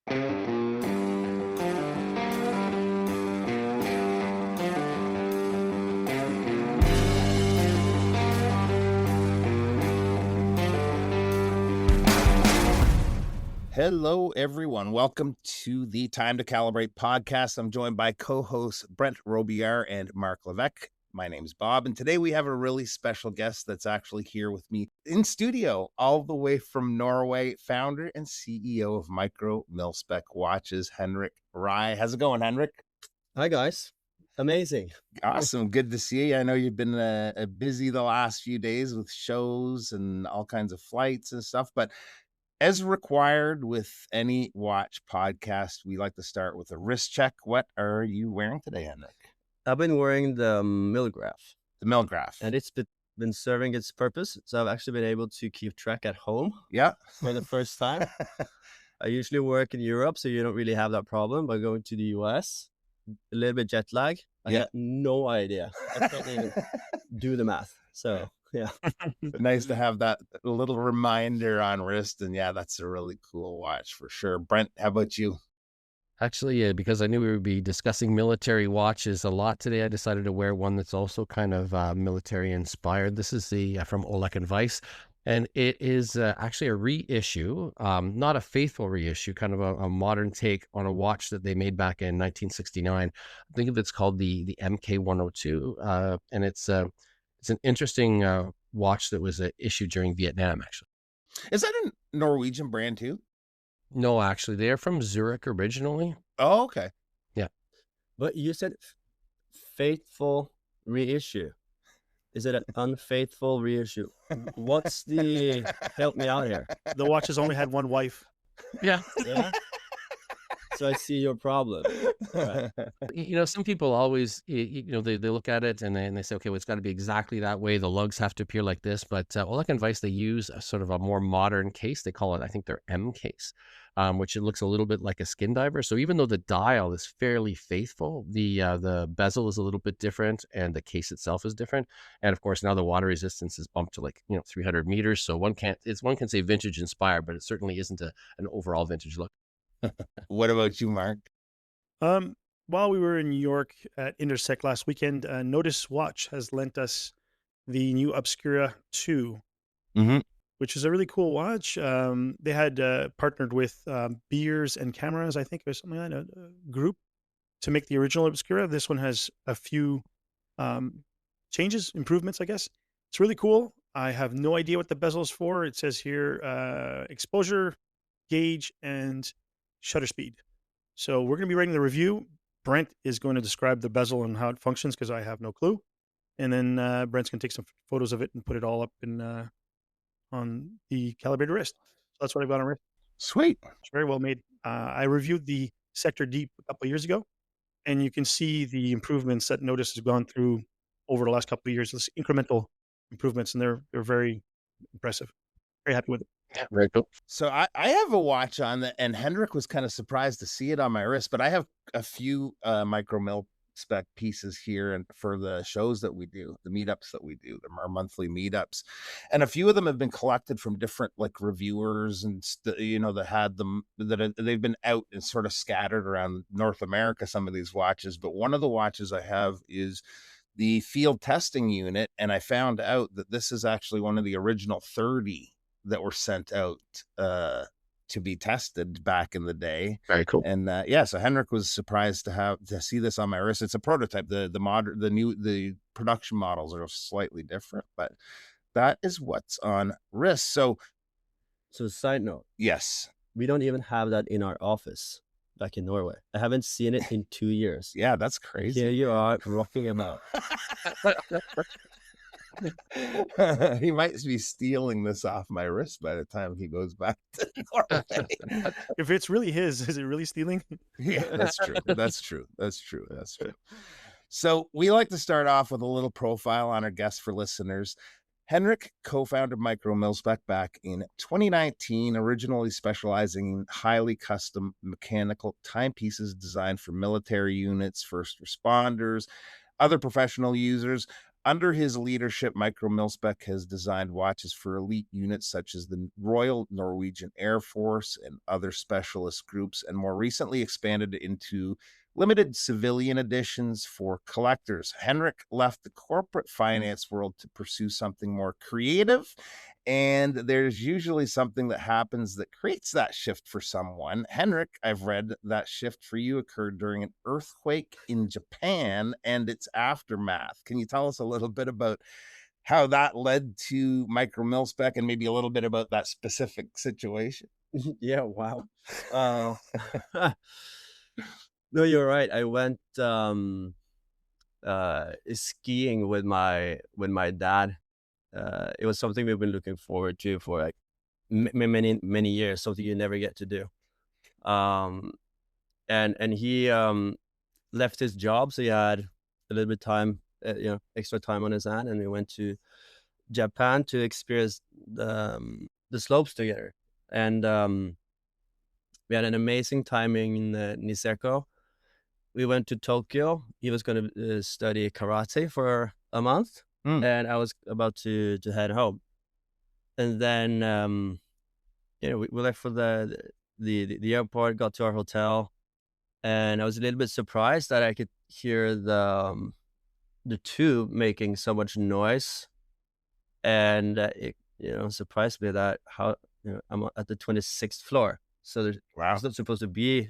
Hello, everyone. Welcome to the Time to Calibrate podcast. I'm joined by co-hosts Brent Robillard and Marc Levesque. My name's Bob, and today we have a really special guest that's actually here with me in studio, all the way from Norway, founder and CEO of Micromilspec Watches, Henrik Rye. How's it going, Henrik? Hi, guys. Amazing. Awesome. Good to see you. I know you've been busy the last few days with shows and all kinds of flights and stuff, but as required with any watch podcast, we like to start with a wrist check. What are you wearing today, Henrik? I've been wearing the Milgraph. The Milgraph. And it's been serving its purpose. So I've actually been able to keep track at home. Yeah. For the first time. I usually work in Europe, so you don't really have that problem. But going to the US, a little bit jet lag. I had no idea. I can't even do the math. So, yeah. Nice to have that little reminder on wrist. And yeah, that's a really cool watch for sure. Brent, how about you? Actually, because I knew we would be discussing military watches a lot today, I decided to wear one that's also kind of military inspired. This is the from Oleg and Weiss, and it is actually a reissue, not a faithful reissue, kind of a modern take on a watch that they made back in 1969. I think it's called the MK102, and it's an interesting watch that was issued during Vietnam, actually. Is that a Norwegian brand too? No, actually, they're from Zurich originally. Oh, okay. Yeah. But you said faithful reissue. Is it an unfaithful reissue? What's the... Help me out here. The watch has only had one wife. Yeah. Yeah. So I see your problem. Right. You know, some people always, they look at it and they say, okay, well, it's got to be exactly that way. The lugs have to appear like this. But Oleg and Weiss, they use a sort of a more modern case. They call it, I think, their M case, which it looks a little bit like a skin diver. So even though the dial is fairly faithful, the bezel is a little bit different and the case itself is different. And of course, now the water resistance is bumped to 300 meters. So one can say vintage inspired, but it certainly isn't an overall vintage look. What about you, Marc? While we were in New York at Intersect last weekend, Notice Watch has lent us the new Obscura 2, which is a really cool watch. They had partnered with Beers and Cameras, I think, or something like that, a group, to make the original Obscura. This one has a few changes, improvements, I guess. It's really cool. I have no idea what the bezel is for. It says here exposure, gauge, and shutter speed. So we're going to be writing the review. Brent is going to describe the bezel and how it functions because I have no clue. And then Brent's going to take some photos of it and put it all up in on the calibrated wrist. So that's what I've got on wrist. Sweet. It's very well made. I reviewed the Sector Deep a couple of years ago, and you can see the improvements that Notice has gone through over the last couple of years. This incremental improvements, and they're very impressive. Very happy with it. Yeah, very cool. So I have a watch on that, and Henrik was kind of surprised to see it on my wrist, but I have a few Micromilspec pieces here and for the shows that we do, the meetups that we do, our monthly meetups. And a few of them have been collected from different reviewers and that had them, they've been out and sort of scattered around North America, some of these watches. But one of the watches I have is the field testing unit, and I found out that this is actually one of the original 30 that were sent out to be tested back in the day. Very cool. And so Henrik was surprised to see this on my wrist. It's a prototype. The production models are slightly different, but that is what's on wrist. So side note. Yes. We don't even have that in our office back in Norway. I haven't seen it in 2 years. Yeah, that's crazy. Here you are rocking him out. He might be stealing this off my wrist by the time he goes back to Norway. If it's really his, is it really stealing? Yeah, that's true. That's true. So we like to start off with a little profile on our guests for listeners. Henrik co-founded Micromilspec back in 2019, originally specializing in highly custom mechanical timepieces designed for military units, first responders, other professional users. Under his leadership, Micromilspec has designed watches for elite units such as the Royal Norwegian Air Force and other specialist groups, and more recently expanded into limited civilian editions for collectors. Henrik left the corporate finance world to pursue something more creative, and there's usually something that happens that creates that shift for someone. Henrik, I've read that shift for you occurred during an earthquake in Japan and its aftermath. Can you tell us a little bit about how that led to Micromilspec and maybe a little bit about that specific situation? Yeah, wow. No, you're right. I went skiing with my dad. It was something we've been looking forward to for like many years, something you never get to do. And he left his job, so he had a little bit time, extra time on his hand, and we went to Japan to experience the slopes together. And we had an amazing time in Niseko. We went to Tokyo. He was going to study karate for a month, and I was about to head home. And then we left for the airport, got to our hotel, and I was a little bit surprised that I could hear the tube making so much noise, and it surprised me that I'm at the 26th floor, so there's not supposed to be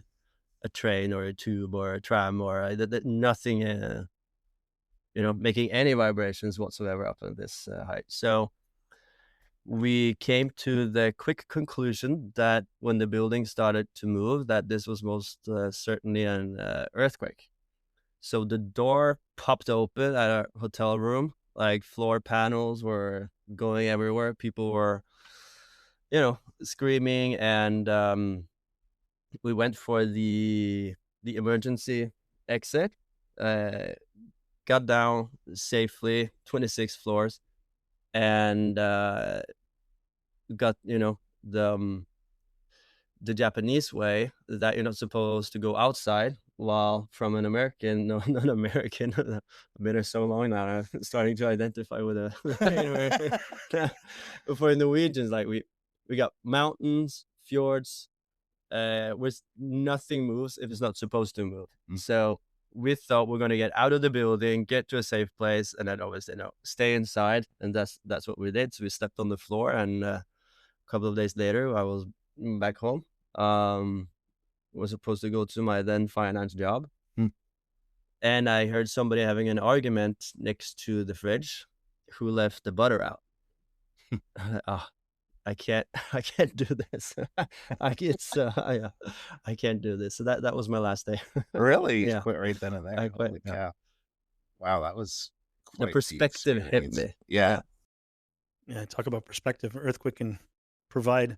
a train or a tube or a tram or nothing making any vibrations whatsoever up at this height. So we came to the quick conclusion that when the building started to move, that this was most certainly an earthquake. So the door popped open at our hotel room, like floor panels were going everywhere. People were, screaming, and we went for the emergency exit, got down safely, 26 floors, and got the Japanese way that you're not supposed to go outside, while from an American, no, not American, I've been here so long now, I'm starting to identify with for Norwegians, like we got mountains, fjords, where nothing moves if it's not supposed to move. So we thought we're going to get out of the building, get to a safe place, and then always stay inside. And that's what we did. So we slept on the floor, and a couple of days later I was back home. Was supposed to go to my then finance job, and I heard somebody having an argument next to the fridge who left the butter out. I can't do this. I can't do this. So that was my last day. Really? Yeah. You quit right then and there. I quit. Holy cow. Wow, that was The quite perspective hit experience. me. Yeah. Yeah, talk about perspective. Earthquake can provide.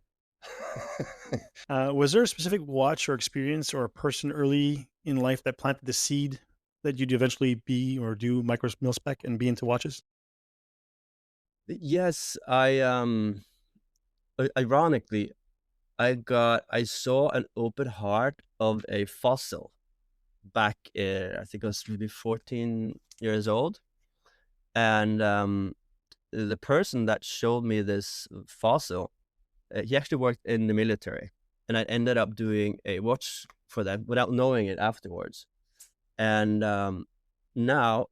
Was there a specific watch or experience or a person early in life that planted the seed that you'd eventually be or do Micromilspec and be into watches? Yes, ironically, I saw an open heart of a fossil back, I think I was maybe 14 years old, and the person that showed me this fossil, he actually worked in the military, and I ended up doing a watch for them without knowing it afterwards. And now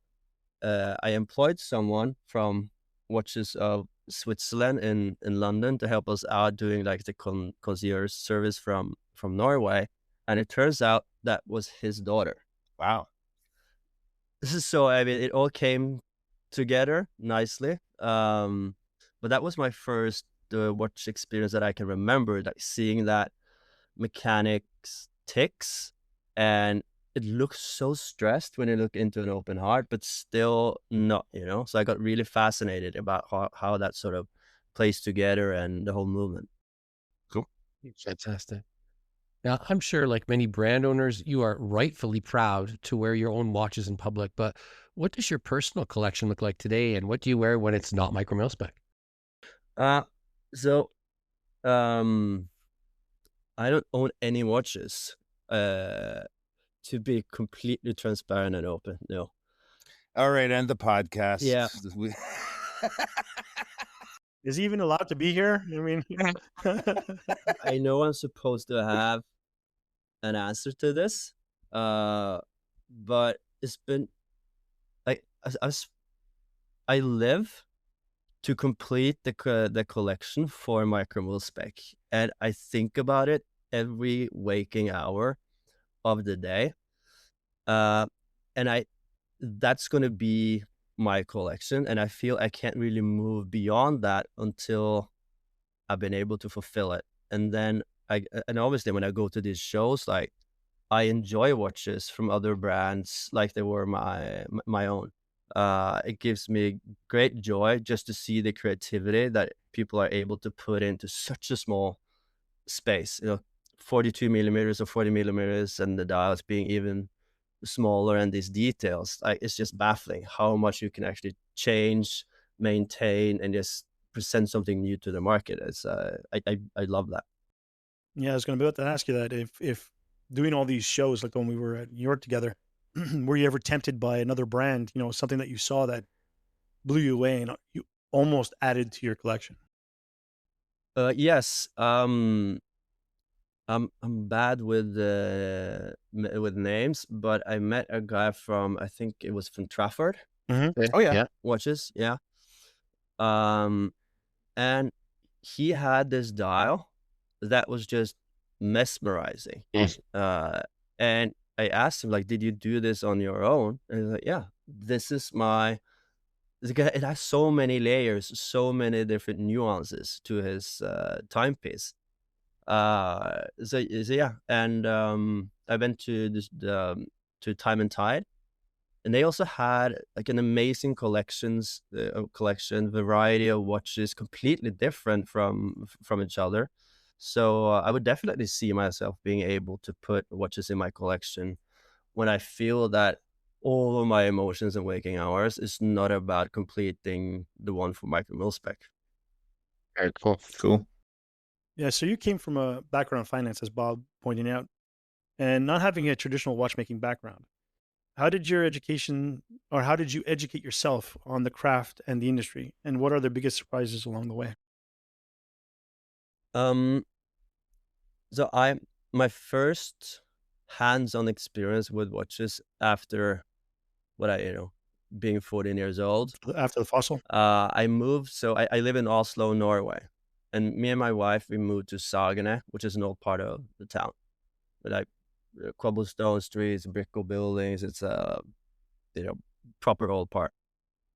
I employed someone from Watches of Switzerland in London to help us out doing like the concierge service from Norway, and it turns out that was his daughter. Wow. So I mean, it all came together nicely. But that was my first watch experience that I can remember, like seeing that mechanics ticks, and it looks so stressed when you look into an open heart, but still not, So I got really fascinated about how that sort of plays together and the whole movement. Cool. Fantastic. Now, I'm sure, like many brand owners, you are rightfully proud to wear your own watches in public, but what does your personal collection look like today, and what do you wear when it's not Micromilspec? So I don't own any watches, to be completely transparent and open, no. All right, end the podcast. Yeah. Is he even allowed to be here? I mean, I know I'm supposed to have an answer to this, but it's been like I live to complete the collection for Micromilspec, and I think about it every waking hour of the day, and that's going to be my collection, and I feel I can't really move beyond that until I've been able to fulfill it. And then and obviously when I go to these shows, like, I enjoy watches from other brands like they were my own. It gives me great joy just to see the creativity that people are able to put into such a small space. 42 millimeters or 40 millimeters, and the dials being even smaller, and these details. Like, it's just baffling how much you can actually change, maintain, and just present something new to the market. It's I love that. yeah, I was going to be about to ask you that if doing all these shows, like the one we were at New York together, were you ever tempted by another brand? Something that you saw that blew you away and you almost added to your collection. Yes. I'm bad with names, but I met a guy from, I think it was from Trafford Oh yeah. Watches, yeah. And he had this dial that was just mesmerizing. And I asked him, like, did you do this on your own? And he's like, yeah, this is my. It has so many layers, so many different nuances to his timepiece. So yeah, and I went to this to Time and Tide, and they also had like an amazing collection, variety of watches, completely different from each other. So I would definitely see myself being able to put watches in my collection when I feel that all of my emotions and waking hours is not about completing the one for Micromilspec. Very cool. Cool. Yeah, so you came from a background in finance, as Bob pointing out, and not having a traditional watchmaking background. How did you educate yourself on the craft and the industry, and what are the biggest surprises along the way? So my first hands-on experience with watches after being 14 years old. After the fossil? I moved, so I live in Oslo, Norway. And me and my wife, we moved to Sagene, which is an old part of the town. Like cobblestone streets, brick buildings. It's a proper old part.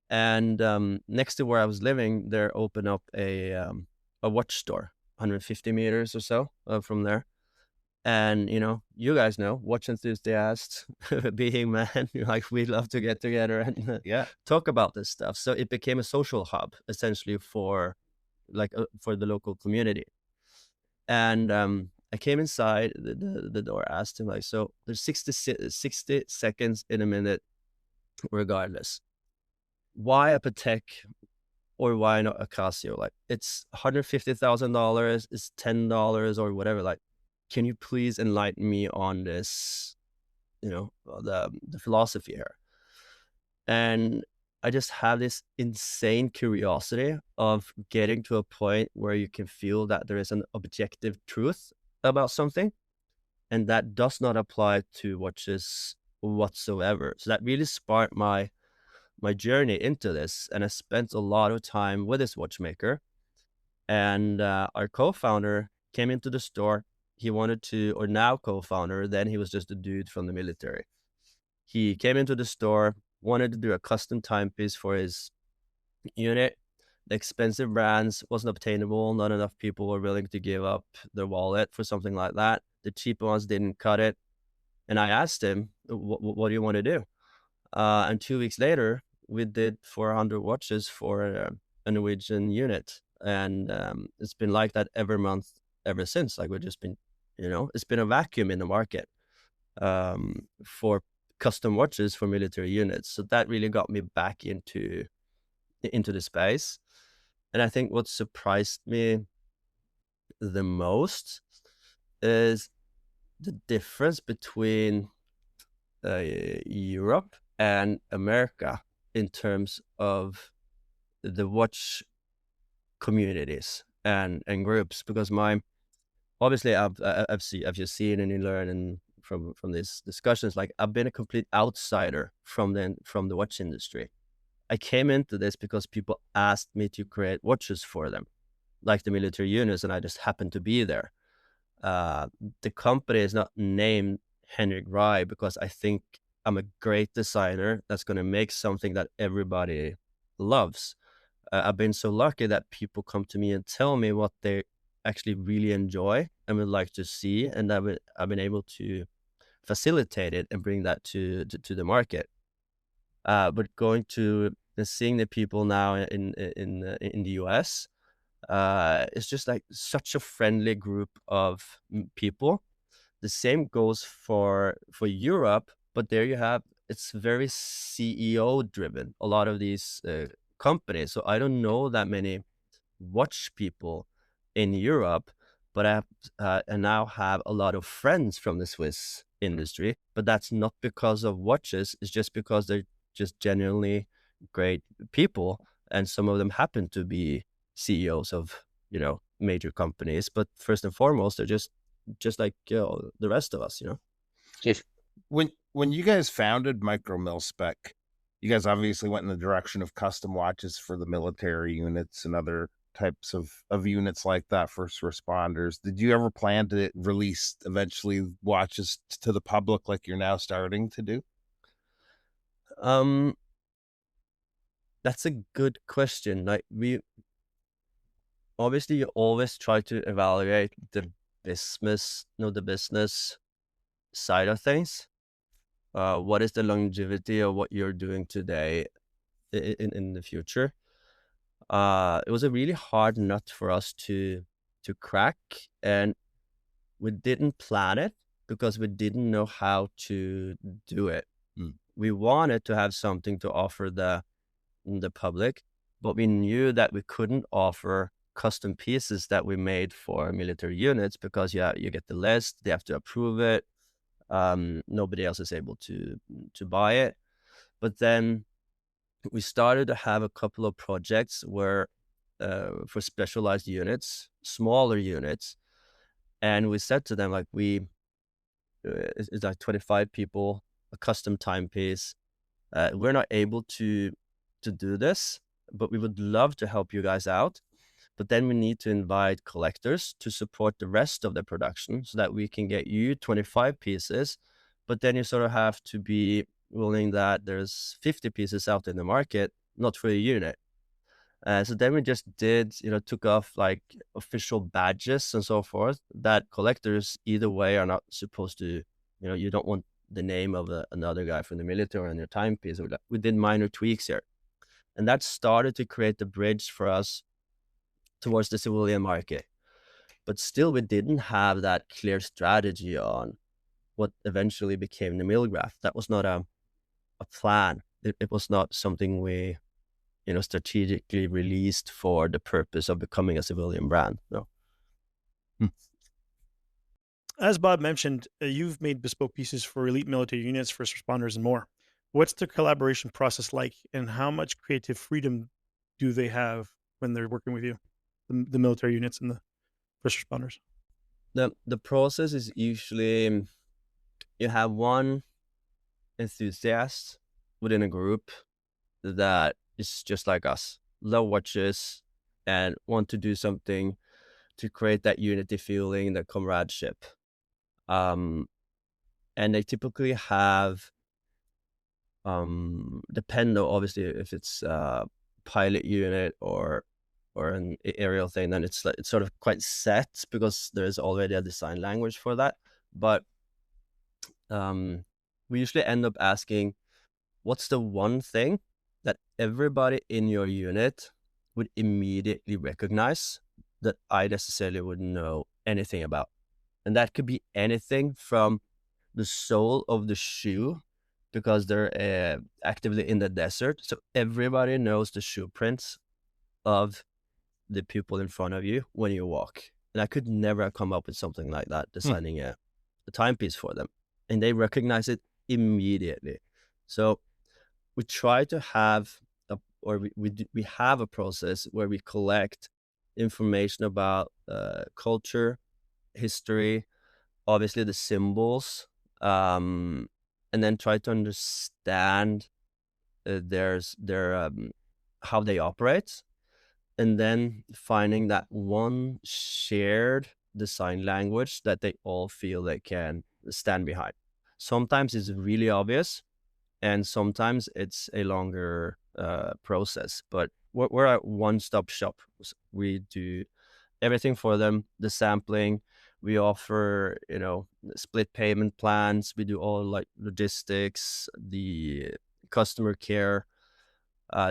And next to where I was living, there opened up a watch store, 150 meters or so from there. And you guys know, watch enthusiasts, being man, like, we love to get together and talk about this stuff. So it became a social hub essentially for the local community. And I came inside the door, asked him, like, so there's 60 seconds in a minute regardless. Why a Patek or why not a Casio? Like, it's $150,000, it's $10 or whatever. Like, can you please enlighten me on this, the philosophy here? And I just have this insane curiosity of getting to a point where you can feel that there is an objective truth about something, and that does not apply to watches whatsoever. So that really sparked my journey into this, and I spent a lot of time with this watchmaker. And our co-founder came into the store. He wanted to, or now co-founder, then he was just a dude from the military. He came into the store, wanted to do a custom timepiece for his unit. The expensive brands wasn't obtainable. Not enough people were willing to give up their wallet for something like that. The cheap ones didn't cut it. And I asked him, what do you want to do? And 2 weeks later, we did 400 watches for a Norwegian unit. And it's been like that every month ever since. Like, we've just been, it's been a vacuum in the market for custom watches for military units. So that really got me back into the space. And I think what surprised me the most is the difference between Europe and America in terms of the watch communities and groups, because obviously I've just seen and learned and from these discussions, like I've been a complete outsider from the watch industry. I came into this because people asked me to create watches for them, like the military units, and I just happened to be there. The company is not named Henrik Rye because I think I'm a great designer that's going to make something that everybody loves. I've been so lucky that people come to me and tell me what they actually really enjoy and would like to see, and I've been able to facilitate it and bring that to the market. But going to and seeing the people now in the US, it's just like such a friendly group of people. The same goes for Europe, but there you have, it's very CEO driven, a lot of these companies. So I don't know that many watch people in Europe, but I now have a lot of friends from the Swiss industry. But that's not because of watches, it's just because they're just genuinely great people, and some of them happen to be CEOs of major companies. But first and foremost, they're just like the rest of us. If When you guys founded Micromilspec, you guys obviously went in the direction of custom watches for the military units and other types of units like that, first responders. Did you ever plan to release eventually watches to the public like you're now starting to do? That's a good question. Like, we obviously, you always try to evaluate the business side of things. What is the longevity of what you're doing today in the future? It was a really hard nut for us to crack, and we didn't plan it because we didn't know how to do it. We wanted to have something to offer the public, but we knew that we couldn't offer custom pieces that we made for military units because you get the list, they have to approve it. Nobody else is able to buy it. But then we started to have a couple of projects where for specialized units, smaller units, and we said to them, like, it's like 25 people, a custom timepiece. We're not able to do this, but we would love to help you guys out. But then we need to invite collectors to support the rest of the production so that we can get you 25 pieces. But then you sort of have to be willing that there's 50 pieces out in the market, not for a unit. So then we just took off like official badges and so forth that collectors either way are not supposed to, you don't want the name of another guy from the military on your timepiece. We did minor tweaks here. And that started to create the bridge for us towards the civilian market. But still, we didn't have that clear strategy on what eventually became the Milgraph. That was not a plan. It was not something we, strategically released for the purpose of becoming a civilian brand. No. As Bob mentioned, you've made bespoke pieces for elite military units, first responders, and more. What's the collaboration process like, and how much creative freedom do they have when they're working with you, the military units and the first responders? The process is usually you have one enthusiast within a group that is just like us, love watches and want to do something to create that unity feeling, that comradeship. And they typically have, depend on obviously if it's a pilot unit or an aerial thing, then it's sort of quite set because there's already a design language for that. But we usually end up asking, what's the one thing that everybody in your unit would immediately recognize that I necessarily wouldn't know anything about? And that could be anything from the sole of the shoe, because they're actively in the desert. So everybody knows the shoe prints of the people in front of you when you walk. And I could never come up with something like that, designing a timepiece for them. And they recognize it immediately. So we try to have we have a process where we collect information about culture, history, obviously the symbols, and then try to understand their how they operate, and then finding that one shared design language that they all feel they can stand behind. Sometimes it's really obvious, and sometimes it's a longer process, but we're a one-stop shop. We do everything for them, the sampling, we offer, split payment plans, we do all like logistics, the customer care,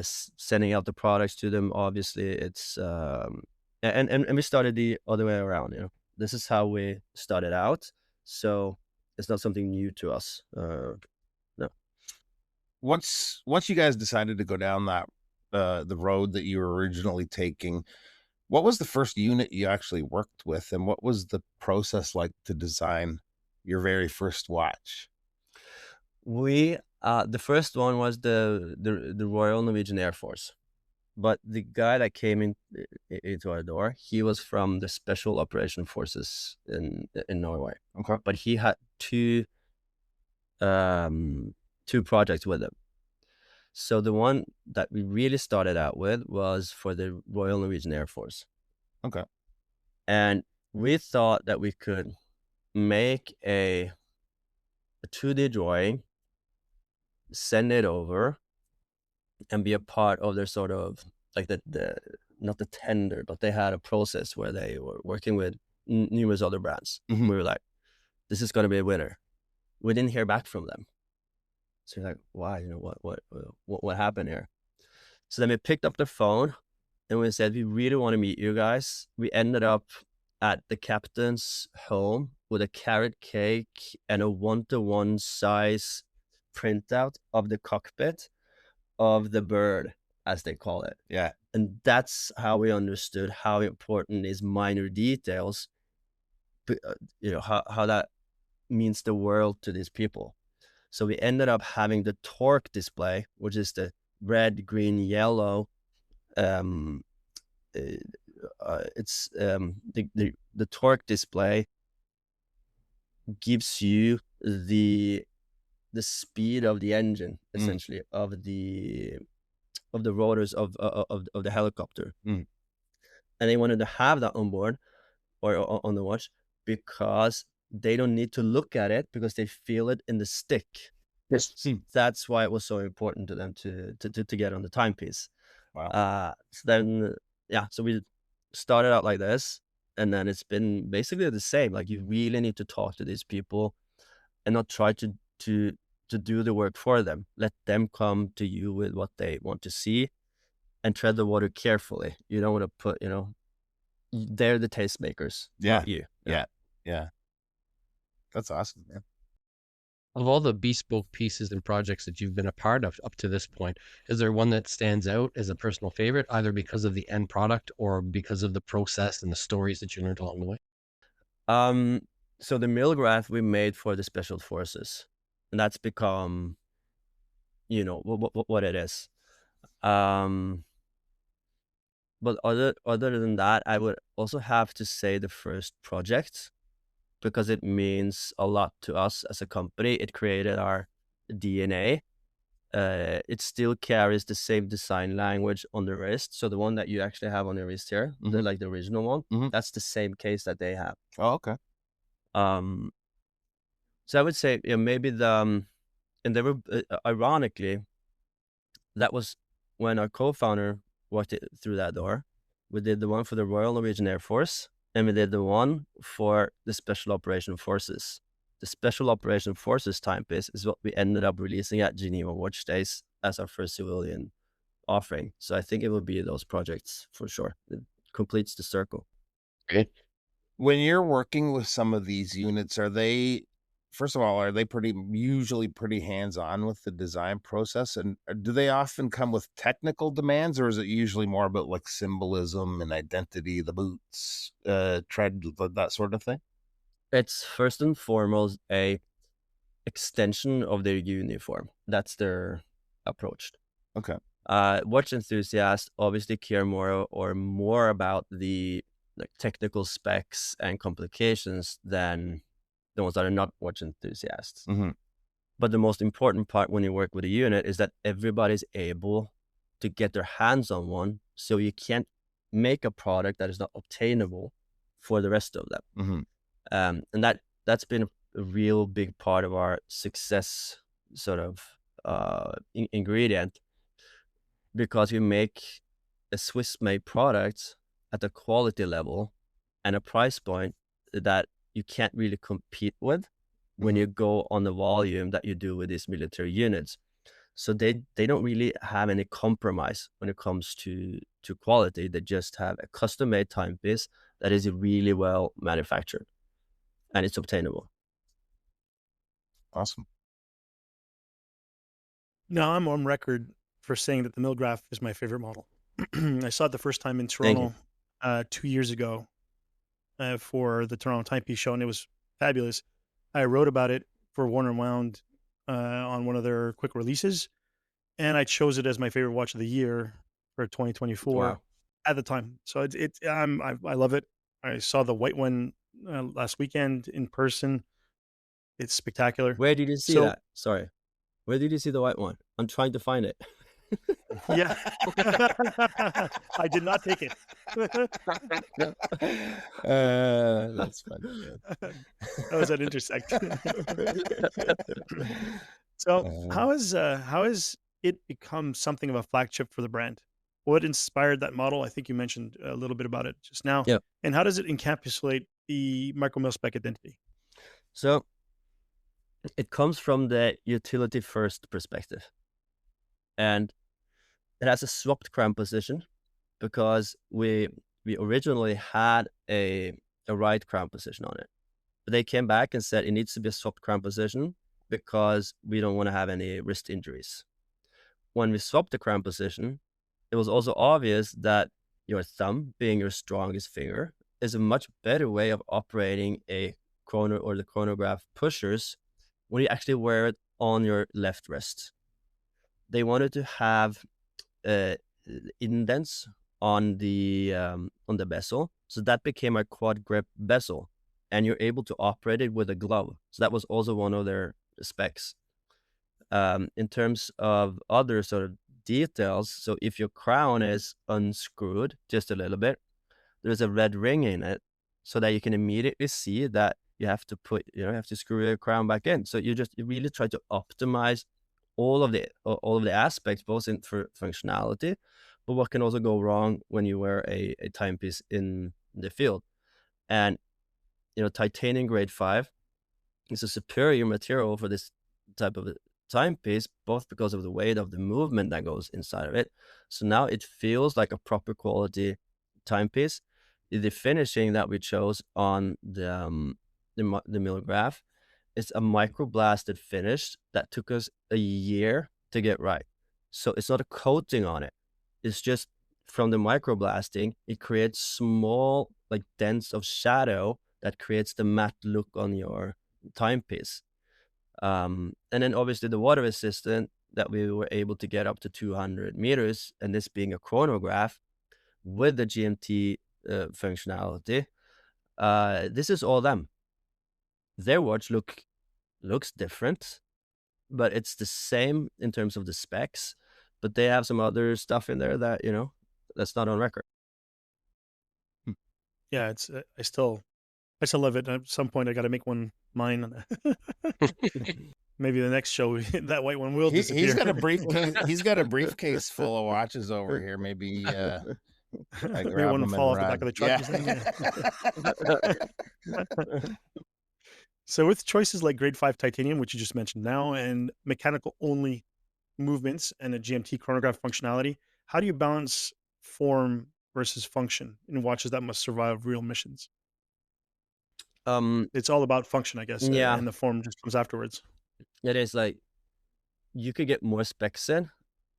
sending out the products to them. Obviously it's and we started the other way around. This is how we started out, so it's not something new to us. No. Once you guys decided to go down that the road that you were originally taking, what was the first unit you actually worked with, and what was the process like to design your very first watch? We the first one was the Royal Norwegian Air Force, but the guy that came into our door, he was from the Special Operation Forces in Norway. Okay. But he had two projects with him. So the one that we really started out with was for the Royal Norwegian Air Force. Okay. And we thought that we could make a 2D drawing, send it over, and be a part of their sort of like the not the tender, but they had a process where they were working with numerous other brands. Mm-hmm. We were like, this is going to be a winner. We didn't hear back from them. So you're like, why? What happened here? So then we picked up the phone and we said, we really want to meet you guys. We ended up at the captain's home with a carrot cake and a 1-to-1 size printout of the cockpit of the bird, as they call it. Yeah. And that's how we understood how important these minor details, how that means the world to these people. So we ended up having the torque display, which is the red, green, yellow. It's the torque display gives you the speed of the engine, essentially, of the rotors of the helicopter. And they wanted to have that on board or on the watch because they don't need to look at it because they feel it in the stick. Yes. That's why it was so important to them to get on the timepiece. Wow. So we started out like this, and then it's been basically the same. Like, you really need to talk to these people and not try to do the work for them. Let them come to you with what they want to see and tread the water carefully. You don't want to put, they're the tastemakers. Yeah. Not you. Yeah. That's awesome, man. Of all the bespoke pieces and projects that you've been a part of up to this point, is there one that stands out as a personal favorite, either because of the end product or because of the process and the stories that you learned along the way? So the millgraph we made for the Special Forces, and that's become, what it is. But other than that, I would also have to say the first project, because it means a lot to us as a company. It created our DNA. It still carries the same design language on the wrist. So the one that you actually have on your wrist here, the original one, that's the same case that they have. Oh, okay. So I would say, maybe and they were, ironically, that was when our co-founder walked through that door. We did the one for the Royal Norwegian Air Force, and we did the one for the Special Operation Forces. The Special Operation Forces timepiece is what we ended up releasing at Geneva Watch Days as our first civilian offering. So I think it will be those projects for sure. It completes the circle. Great. When you're working with some of these units, are they usually pretty hands-on with the design process? And do they often come with technical demands, or is it usually more about like symbolism and identity, the boots, tread, that sort of thing? It's first and foremost a extension of their uniform. That's their approached. Okay. Watch enthusiasts obviously care more about the technical specs and complications than the ones that are not watch enthusiasts. Mm-hmm. But the most important part when you work with a unit is that everybody's able to get their hands on one, so you can't make a product that is not obtainable for the rest of them. Mm-hmm. And that's been a real big part of our success sort of ingredient, because we make a Swiss-made product at a quality level and a price point that you can't really compete with when you go on the volume that you do with these military units. So they don't really have any compromise when it comes to quality. They just have a custom-made timepiece that is really well manufactured, and it's obtainable. Awesome. Now I'm on record for saying that the Milgraph is my favorite model. I saw it the first time in Toronto 2 years ago for the Toronto Timepiece Show, and it was fabulous. I wrote about it for Warner Wound on one of their quick releases, and I chose it as my favorite watch of the year for 2024 at the time. So I love it. I saw the white one last weekend in person. It's spectacular. Where did you see that? Sorry. Where did you see the white one? I'm trying to find it. Yeah. I did not take it. That's funny. That was at Intersect. So how has it become something of a flagship for the brand? What inspired that model? I think you mentioned a little bit about it just now. Yeah. And how does it encapsulate the Micromilspec identity? So it comes from the utility first perspective. And it has a swapped crown position because we originally had a right crown position on it. But they came back and said it needs to be a swapped crown position because we don't want to have any wrist injuries. When we swapped the crown position, it was also obvious that your thumb, being your strongest finger, is a much better way of operating a chrono or the chronograph pushers when you actually wear it on your left wrist. They wanted to have indents on the bezel, so that became a quad grip bezel, and you're able to operate it with a glove. So that was also one of their specs. In terms of other sort of details, so if your crown is unscrewed just a little bit, there's a red ring in it, so that you can immediately see that you have to screw your crown back in. So you really try to optimize all of the aspects, both in for functionality, but what can also go wrong when you wear a timepiece in the field. And titanium grade 5 is a superior material for this type of timepiece, both because of the weight of the movement that goes inside of it. So now it feels like a proper quality timepiece. The finishing that we chose on the Milgraph is a microblasted finish that took us a year to get right. So it's not a coating on it. It's just from the microblasting, it creates small dents of shadow that creates the matte look on your timepiece. And then obviously the water resistant that we were able to get up to 200 meters, and this being a chronograph with the GMT functionality, this is all them. Their watch looks different, but it's the same in terms of the specs, but they have some other stuff in there that that's not on record. Yeah, it's I still love it. At some point I got to make one mine. Maybe the next show that white one will disappear. He's got a briefcase full of watches over here. Maybe maybe one will fall off the back of the truck. Yeah. So with choices like grade 5 titanium, which you just mentioned now, and mechanical only movements and a GMT chronograph functionality, how do you balance form versus function in watches that must survive real missions? It's all about function, I guess. Yeah. And the form just comes afterwards. It is you could get more specs in,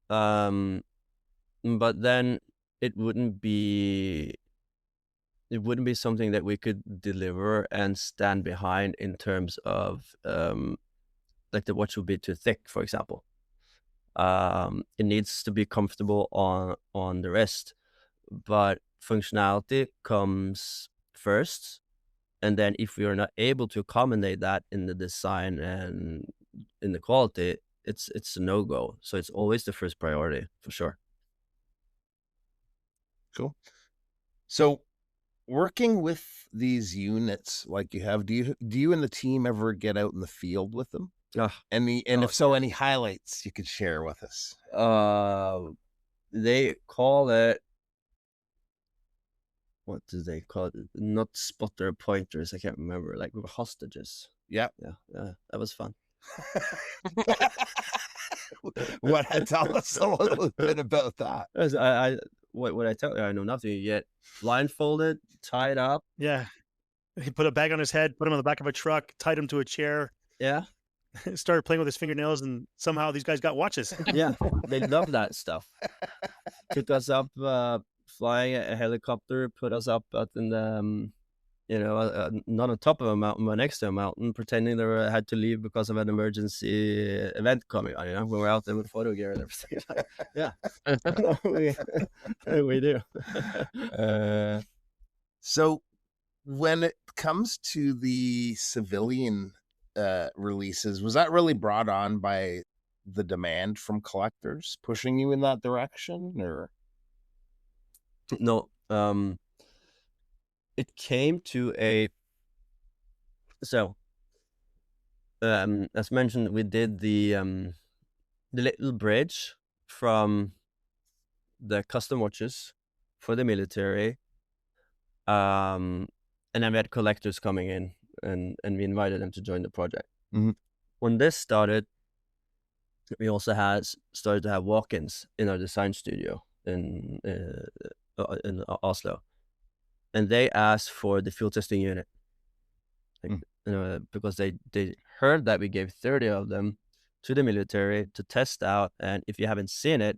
but then it wouldn't be something that we could deliver and stand behind in terms of the watch would be too thick, for example. It needs to be comfortable on the wrist, but functionality comes first. And then if we are not able to accommodate that in the design and in the quality, it's a no-go. So it's always the first priority for sure. Cool. So working with these units like you have, do you and the team ever get out in the field with them? If so, any highlights you could share with us? They call it, what do they call it? Not spotter pointers. I can't remember. Like we were hostages. Yeah. That was fun. Tell us a little bit about that. What I tell you, I know nothing. You get blindfolded, tied up. Yeah. He put a bag on his head, put him on the back of a truck, tied him to a chair. Yeah. Started playing with his fingernails, and somehow these guys got watches. Yeah, they love that stuff. Took us up, flying a helicopter, put us up in the, not on top of a mountain, but next to a mountain, pretending they had to leave because of an emergency event coming on. When we're out there with photo gear and everything. Yeah, we do. So, when it comes to the civilian releases, was that really brought on by the demand from collectors pushing you in that direction, or no? It came to as mentioned, we did the little bridge from the custom watches for the military, and then we had collectors coming in, and we invited them to join the project. Mm-hmm. When this started, we also started to have walk-ins in our design studio in Oslo, and they asked for the field testing unit, because they heard that we gave 30 of them to the military to test out, and if you haven't seen it,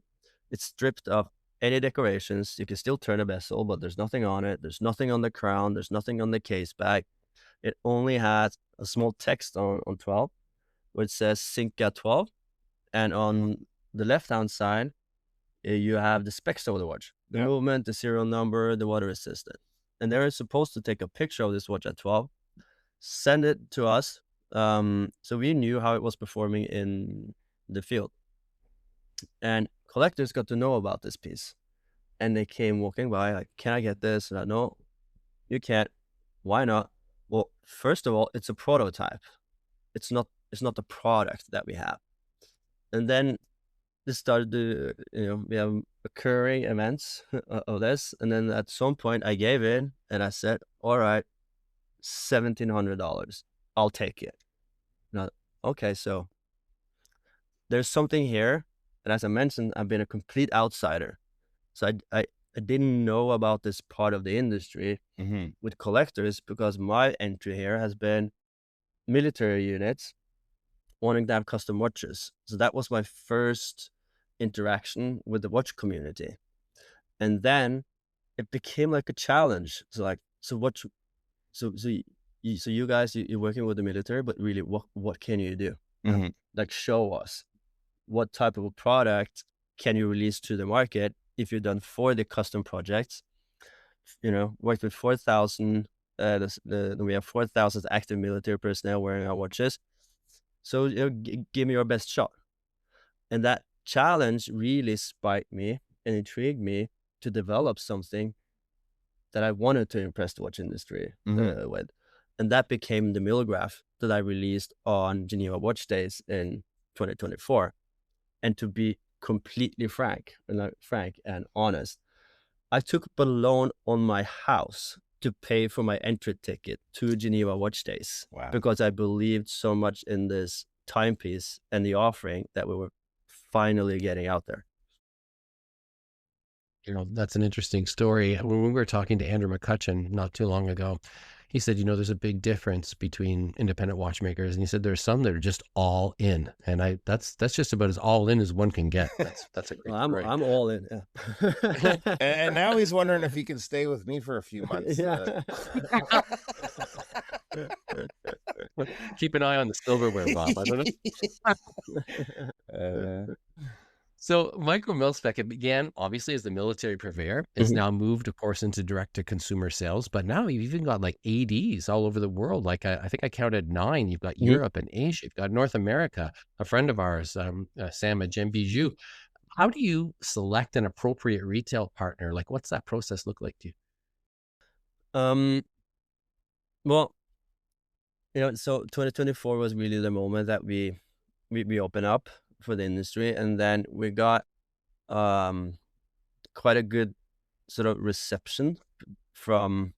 it's stripped of any decorations. You can still turn a bezel, but there's nothing on it. There's nothing on the crown. There's nothing on the case back. It only has a small text on 12, where it says Sinca 12, and on the left-hand side, you have the specs of the watch, the movement, the serial number, the water resistant. And they're supposed to take a picture of this watch at 12, send it to us, so we knew how it was performing in the field. And collectors got to know about this piece, and they came walking by like, "Can I get this?" And I, "No, you can't." "Why not?" "Well, first of all, it's a prototype. It's not the product that we have." And then this started to, we have occurring events of this. And then at some point I gave in and I said, "All right, $1,700. I'll take it." Now, okay, so there's something here. And as I mentioned, I've been a complete outsider. So I didn't know about this part of the industry with collectors, because my entry here has been military units wanting to have custom watches. So that was my first interaction with the watch community. And then it became like a challenge. So you guys, you're working with the military, but really what can you do? Like, show us what type of a product can you release to the market if you're done for the custom projects. Worked with 4,000, we have 4,000 active military personnel wearing our watches. So give me your best shot. And that challenge really spiked me and intrigued me to develop something that I wanted to impress the watch industry with. And that became the millograph that I released on Geneva Watch Days in 2024. And to be completely frank and honest, I took a loan on my house to pay for my entry ticket to Geneva Watch Days. Wow. Because I believed so much in this timepiece and the offering that we were finally getting out there. That's an interesting story. When we were talking to Andrew McCutcheon not too long ago, he said, there's a big difference between independent watchmakers, and he said there's some that are just all in, and that's just about as all in as one can get. That's a great story. I'm all in, yeah. And now he's wondering if he can stay with me for a few months. Yeah. Keep an eye on the silverware, Bob. I don't know. So Micromilspec, it began obviously as the military purveyor. It's now moved, of course, into direct-to-consumer sales. But now you've even got like ADs all over the world. Like I think I counted 9. You've got Europe and Asia. You've got North America. A friend of ours, Sam at Gem Bijou. How do you select an appropriate retail partner? Like, what's that process look like to you? Well, so 2024 was really the moment that we opened up for the industry, and then we got quite a good sort of reception from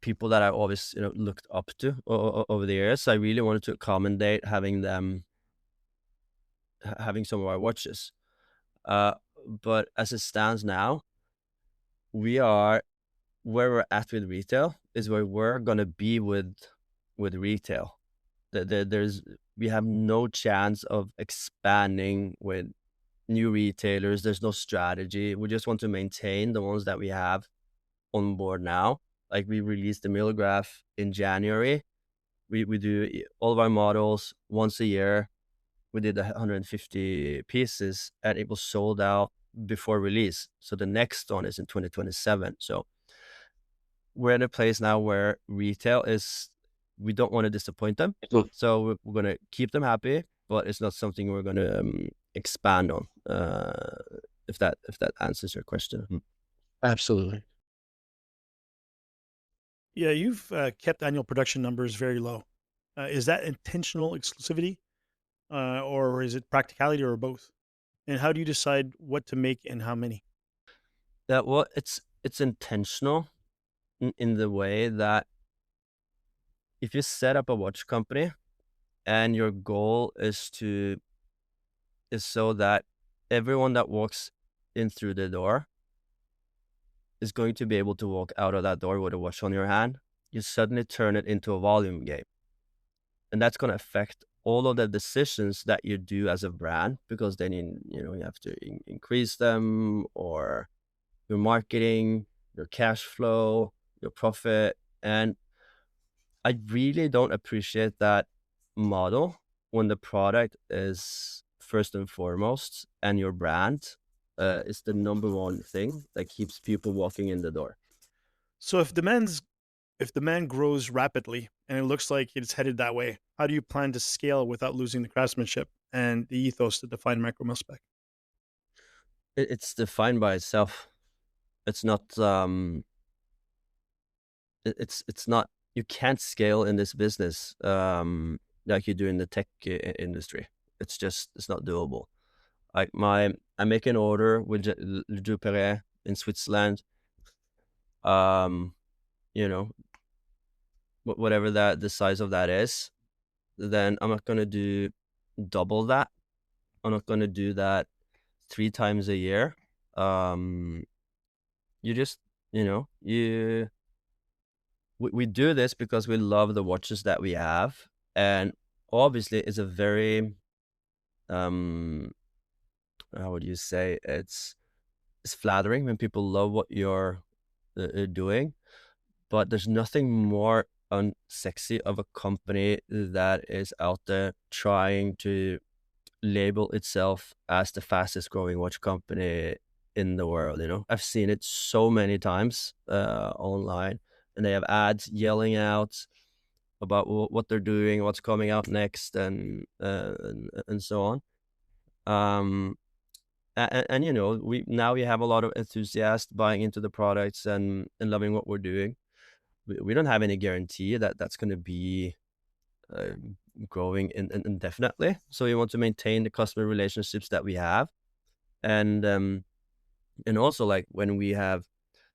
people that I always looked up to over the years. So I really wanted to accommodate having some of our watches. But as it stands now, we are where we're at with retail is where we're gonna be with retail. We have no chance of expanding with new retailers. There's no strategy. We just want to maintain the ones that we have on board now. Like, we released the Millograph in January. We do all of our models once a year. We did 150 pieces, and it was sold out before release. So the next one is in 2027. So we're in a place now where retail is, we don't want to disappoint them. So we're going to keep them happy, but it's not something we're going to expand on, if that answers your question. Absolutely. Yeah, you've kept annual production numbers very low. Is that intentional exclusivity, or is it practicality, or both? And how do you decide what to make and how many? Well, it's intentional in the way that if you set up a watch company and your goal is so that everyone that walks in through the door is going to be able to walk out of that door with a watch on your hand, you suddenly turn it into a volume game. And that's going to affect all of the decisions that you do as a brand, because then you have to increase them, or your marketing, your cash flow, your profit. And I really don't appreciate that model when the product is first and foremost, and your brand is the number one thing that keeps people walking in the door. So if demand grows rapidly and it looks like it's headed that way, how do you plan to scale without losing the craftsmanship and the ethos that define Micromilspec? It's defined by itself. It's not it's not, you can't scale in this business like you do in the tech industry. It's not doable. Like, I make an order with Le Duperret in Switzerland, whatever that the size of that is, then I'm not gonna do double that. I'm not gonna do that 3 times a year. You just, we do this because we love the watches that we have, and obviously it's a very how would you say, it's flattering when people love what you're doing, but there's nothing more unsexy of a company that is out there trying to label itself as the fastest growing watch company in the world. I've seen it so many times online, and they have ads yelling out about what they're doing, what's coming out next, and so on. And we have a lot of enthusiasts buying into the products and loving what we're doing. We don't have any guarantee that that's going to be growing indefinitely. So we want to maintain the customer relationships that we have, and also, like, when we have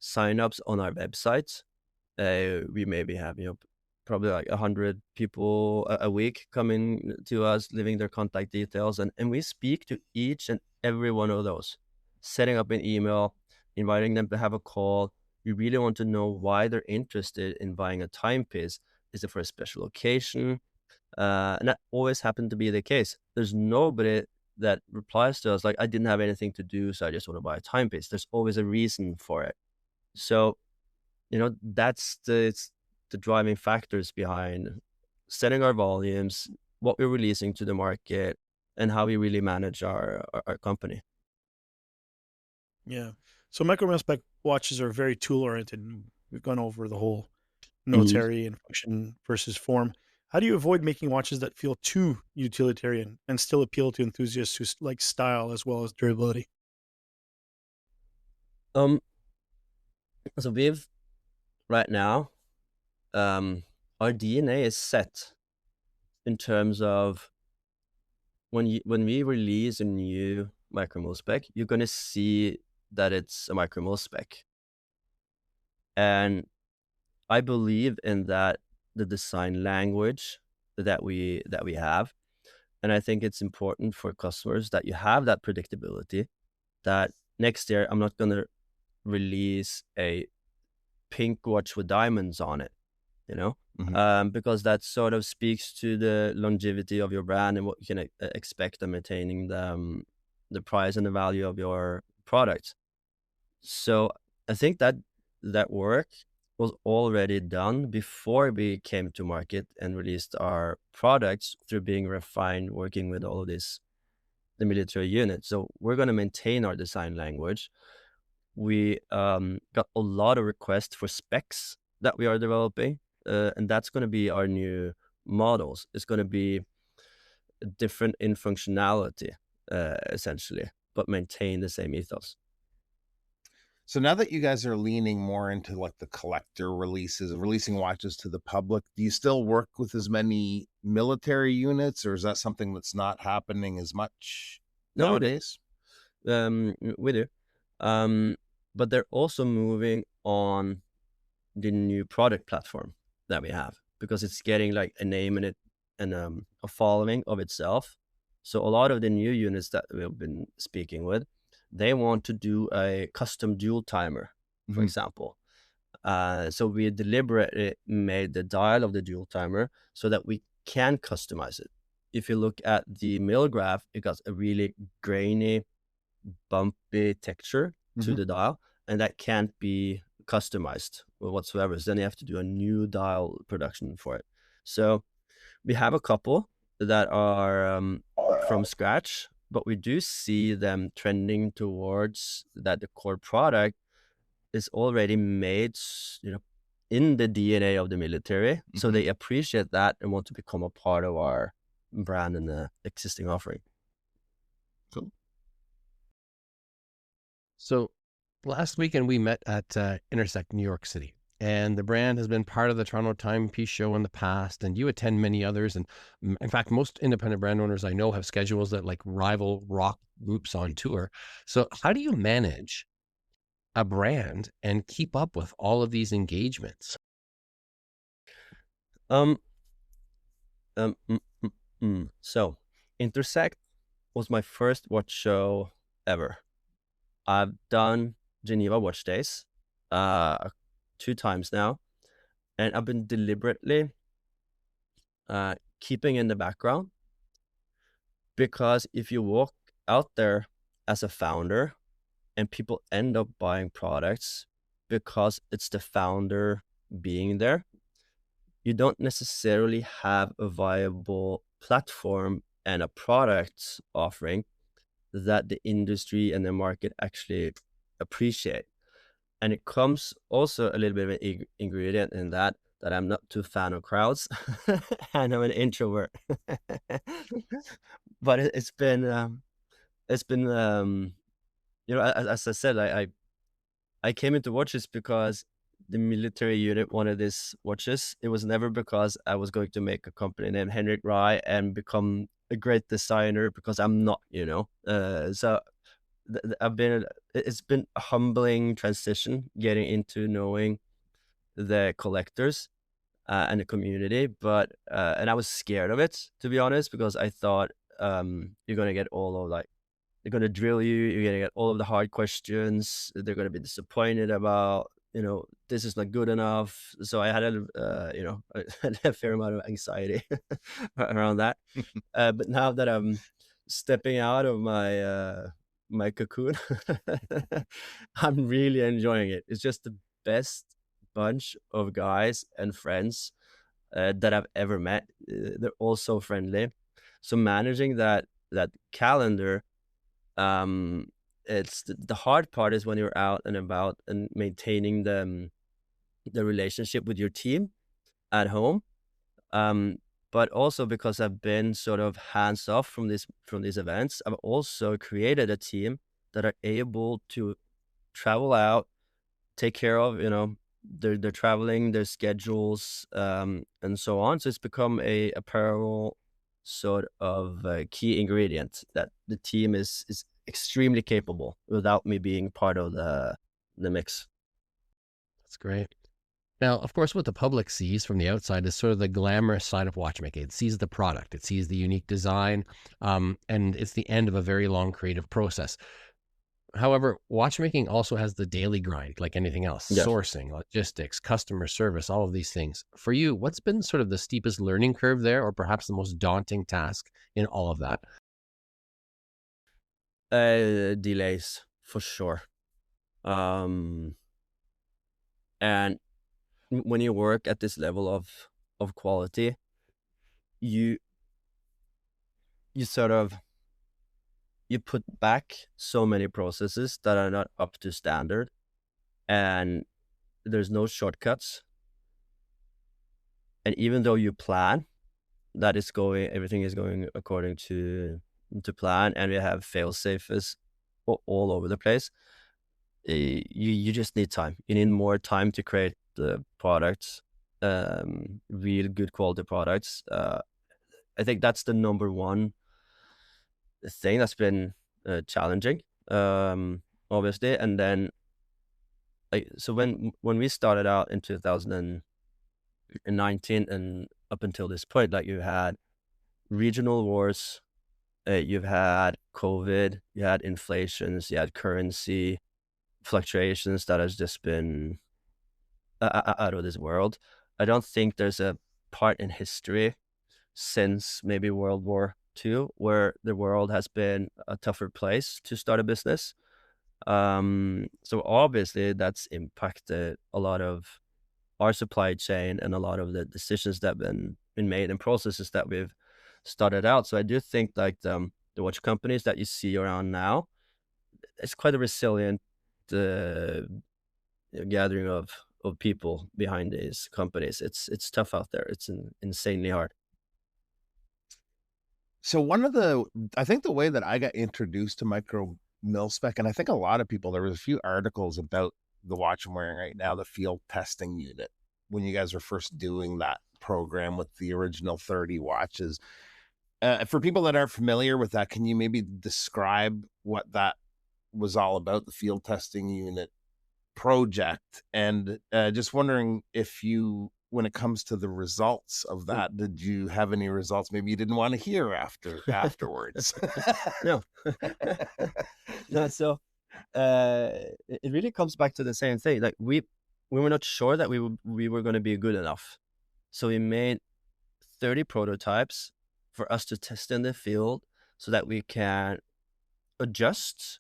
signups on our website, we maybe have probably like 100 people a week coming to us, leaving their contact details, and we speak to each and every one of those, setting up an email, inviting them to have a call. We really want to know why they're interested in buying a timepiece. Is it for a special occasion? And that always happened to be the case. There's nobody that replies to us like, I didn't have anything to do, so I just want to buy a timepiece. There's always a reason for it. So, that's the driving factors behind setting our volumes, what we're releasing to the market, and how we really manage our company. Yeah. So Micromilspec watches are very tool oriented. We've gone over the whole Mhm. military and function versus form. How do you avoid making watches that feel too utilitarian and still appeal to enthusiasts who like style as well as durability? Um, so we've right now, our DNA is set in terms of when we release a new Micromilspec, you're gonna see that it's a Micromilspec, and I believe in that the design language that we have, and I think it's important for customers that you have that predictability. That next year I'm not gonna release a pink watch with diamonds on it, you know, because that sort of speaks to the longevity of your brand and what you can expect of maintaining the price and the value of your product. So I think that work was already done before we came to market and released our products through being refined, working with all of this, the military unit. So we're going to maintain our design language. We got a lot of requests for specs that we are developing, and that's going to be our new models. It's going to be different in functionality, essentially, but maintain the same ethos. So now that you guys are leaning more into like the collector releases, releasing watches to the public, do you still work with as many military units, or is that something that's not happening as much nowadays? We do. But they're also moving on the new product platform that we have, because it's getting like a name in it and a following of itself. So a lot of the new units that we've been speaking with, they want to do a custom dual timer, for example. So we deliberately made the dial of the dual timer so that we can customize it. If you look at the mill graph, it got a really grainy, bumpy texture to the dial, and that can't be customized whatsoever. So then you have to do a new dial production for it. So we have a couple that are from scratch, but we do see them trending towards that the core product is already made, you know, in the DNA of the military. So they appreciate that and want to become a part of our brand and the existing offering. Cool. So last weekend we met at Intersect New York City, and the brand has been part of the Toronto Timepiece Show in the past, and you attend many others. And in fact, most independent brand owners I know have schedules that like rival rock groups on tour. So how do you manage a brand and keep up with all of these engagements? So Intersect was my first watch show ever. I've done Geneva Watch Days 2 times now, and I've been deliberately keeping in the background, because if you walk out there as a founder and people end up buying products because it's the founder being there, you don't necessarily have a viable platform and a product offering that the industry and the market actually appreciate. And it comes also a little bit of an ingredient in that I'm not too fan of crowds and I'm an introvert. But it's been you know, as I said, I came into watches because the military unit wanted these watches. It was never because I was going to make a company named Henrik Rye and become a great designer, because I'm not, you know. So it's been a humbling transition getting into knowing the collectors and the community, but and I was scared of it, to be honest, because I thought you're gonna get all of like, they're going to drill you. You're going to get all of the hard questions. They're going to be disappointed about, you know, this is not good enough. So I had you know, a fair amount of anxiety around that. But now that I'm stepping out of my cocoon, I'm really enjoying it. It's just the best bunch of guys and friends that I've ever met. They're all so friendly. So managing that that calendar, it's the hard part is when you're out and about and maintaining the relationship with your team at home. But also because I've been sort of hands off from these events, I've also created a team that are able to travel out, take care of, their traveling, their schedules, and so on. So it's become a parallel sort of key ingredient that the team is extremely capable without me being part of the mix. That's great. Now, of course, what the public sees from the outside is sort of the glamorous side of watchmaking. It sees the product, it sees the unique design, and it's the end of a very long creative process. However, watchmaking also has the daily grind, like anything else. Yes. Sourcing, logistics, customer service, all of these things. For you, what's been sort of the steepest learning curve there, or perhaps the most daunting task in all of that? Delays, for sure. And when you work at this level of quality, you sort of, you put back so many processes that are not up to standard, and there's no shortcuts. And even though you plan that everything is going according to plan, and we have fail safes all over the place, you just need time. You need more time to create the products, real good quality products. I think that's the number one thing that's been challenging, obviously. And then, so when we started out in 2019 and up until this point, like, you had regional wars, you've had COVID, you had inflations, you had currency fluctuations that has just been out of this world. I don't think there's a part in history since maybe World War II where the world has been a tougher place to start a business. So obviously that's impacted a lot of our supply chain and a lot of the decisions that have been made and processes that we've started out. So I do think, like, the watch companies that you see around now, it's quite a resilient gathering of people behind these companies. It's tough out there. It's insanely hard. So I think the way that I got introduced to Micromilspec, and I think a lot of people, there was a few articles about the watch I'm wearing right now, the field testing unit, when you guys were first doing that program with the original 30 watches. For people that aren't familiar with that, can you maybe describe what that was all about, the field testing unit project? And just wondering if you, when it comes to the results of that, did you have any results maybe you didn't want to hear afterwards? No. No, so it really comes back to the same thing. Like, we were not sure that we were going to be good enough, so we made 30 prototypes for us to test in the field so that we can adjust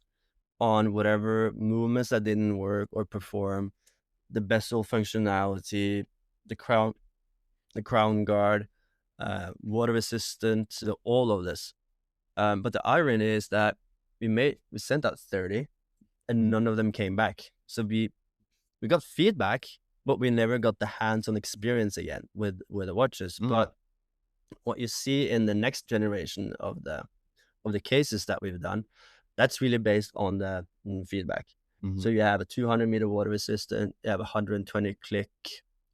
on whatever movements that didn't work or perform, the bezel functionality, the crown guard, water resistant, all of this. But the irony is that we sent out 30 and none of them came back. So we got feedback, but we never got the hands-on experience again with the watches. But what you see in the next generation of the cases that we've done, that's really based on the feedback. So you have a 200-meter water resistant, you have a 120 click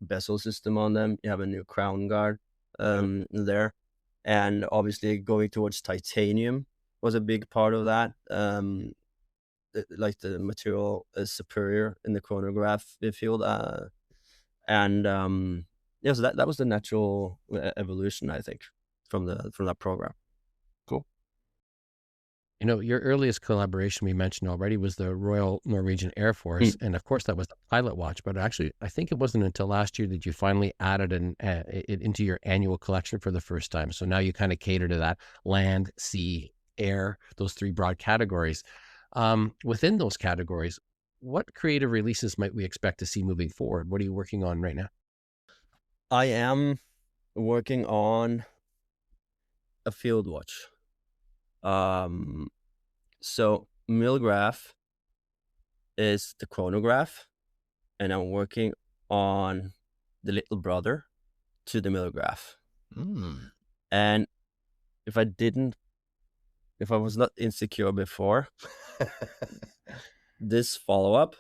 bezel system on them, you have a new crown guard there, and obviously going towards titanium was a big part of that. Like, the material is superior in the chronograph field, and so that was the natural evolution, I think, from that program. Cool. Your earliest collaboration we mentioned already was the Royal Norwegian Air Force. And of course, that was the pilot watch. But actually, I think it wasn't until last year that you finally added it into your annual collection for the first time. So now you kind of cater to that land, sea, air, those three broad categories. Within those categories, what creative releases might we expect to see moving forward? What are you working on right now? I am working on a field watch. So millgraph is the chronograph, and I'm working on the little brother to the millgraph. And if I was not insecure before, this follow-up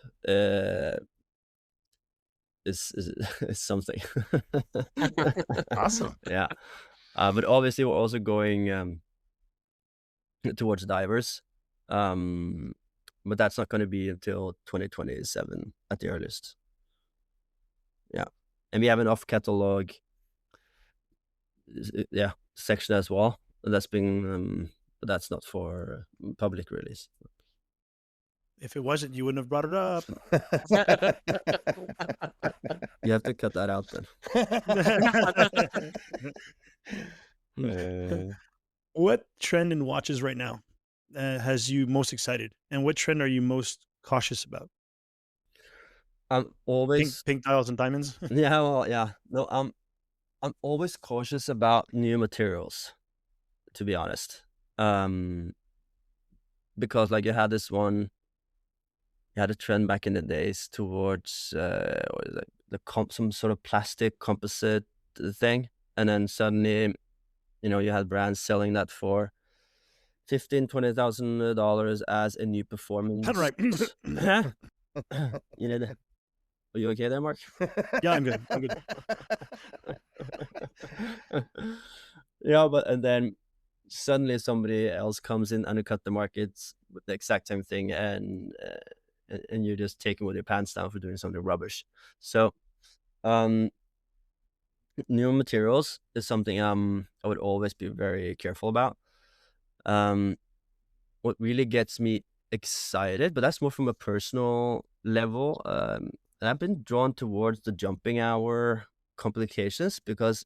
is something. Awesome. Yeah. But obviously we're also going towards divers. But that's not going to be until 2027 at the earliest. Yeah. And we have an off catalog section as well. That's been but that's not for public release. If it wasn't, you wouldn't have brought it up. You have to cut that out then. What trend in watches right now has you most excited, and what trend are you most cautious about? I'm always pink dials and diamonds. Yeah, well, yeah. No, I'm always cautious about new materials, to be honest. Because like you had this one, you had a trend back in the days towards what is it, some sort of plastic composite thing, and then suddenly, you had brands selling that for $15,000-$20,000 as a new performance. Right. Are you okay there, Marc? Yeah, I'm good. Yeah, and then suddenly somebody else comes in, undercut the markets with the exact same thing, and you're just taking with your pants down for doing something rubbish. So, new materials is something I would always be very careful about. What really gets me excited, but that's more from a personal level. I've been drawn towards the jumping hour complications, because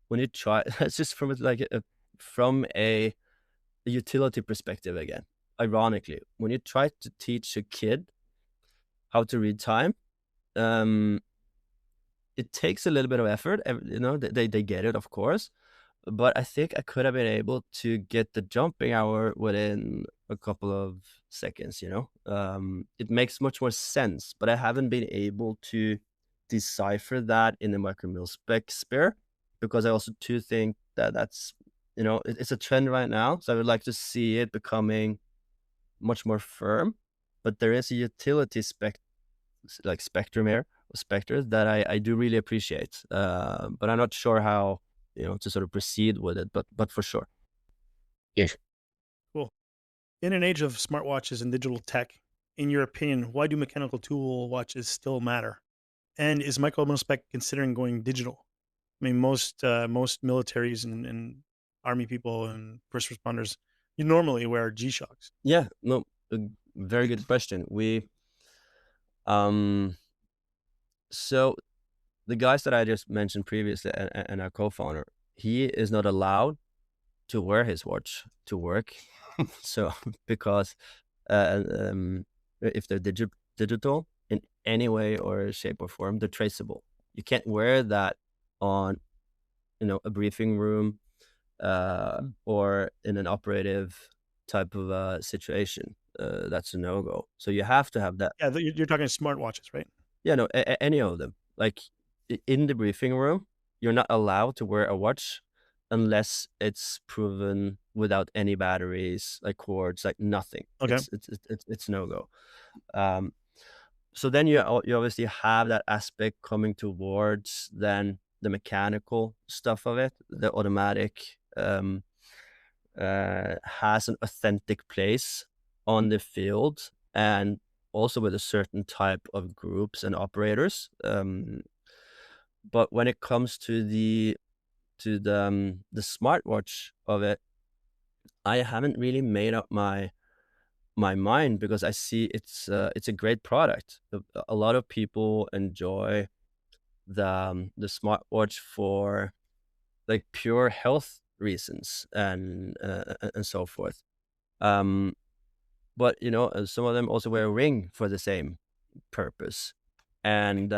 when you try, it's just from a utility perspective again. Ironically, when you try to teach a kid how to read time, it takes a little bit of effort. They get it, of course, but I think I could have been able to get the jumping hour within a couple of seconds. It makes much more sense, but I haven't been able to decipher that in the Micromilspec sphere, because I also too think that's it's a trend right now, so I would like to see it becoming much more firm. But there is a utility spectrum here, specters, that I do really appreciate, but I'm not sure how to sort of proceed with it, but for sure. Yeah. Cool. In an age of smartwatches and digital tech, in your opinion, why do mechanical tool watches still matter? And is Micromilspec considering going digital? I mean, most militaries and army people and first responders, you normally wear G-Shocks. Yeah, no, a very good question. So the guys that I just mentioned previously, and our co-founder, he is not allowed to wear his watch to work. So because if they're digital in any way or shape or form, they're traceable. You can't wear that on a briefing room or in an operative type of situation. That's a no-go. So you have to have that. Yeah, you're talking smartwatches, right? Yeah, no, any of them. Like in the briefing room, you're not allowed to wear a watch unless it's proven without any batteries, like cords, like nothing. Okay. It's no-go. So then you obviously have that aspect coming towards then the mechanical stuff of it. The automatic has an authentic place on the field, and also with a certain type of groups and operators. But when it comes to the smartwatch of it, I haven't really made up my mind, because I see it's a great product. A lot of people enjoy the smartwatch for like pure health reasons and so forth. But some of them also wear a ring for the same purpose, and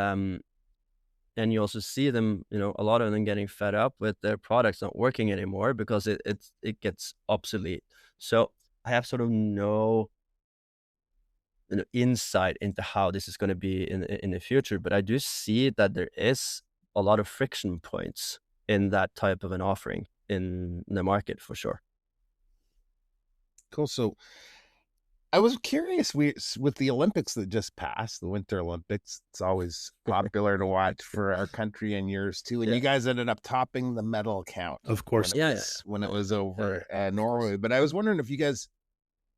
and you also see them, a lot of them getting fed up with their products not working anymore because it gets obsolete. So I have sort of no insight into how this is going to be in the future, but I do see that there is a lot of friction points in that type of an offering in the market for sure. Cool. So I was curious, with the Olympics that just passed, the Winter Olympics, it's always popular to watch for our country and yours too. And you guys ended up topping the medal count, of course, when it was over Norway. But I was wondering if you guys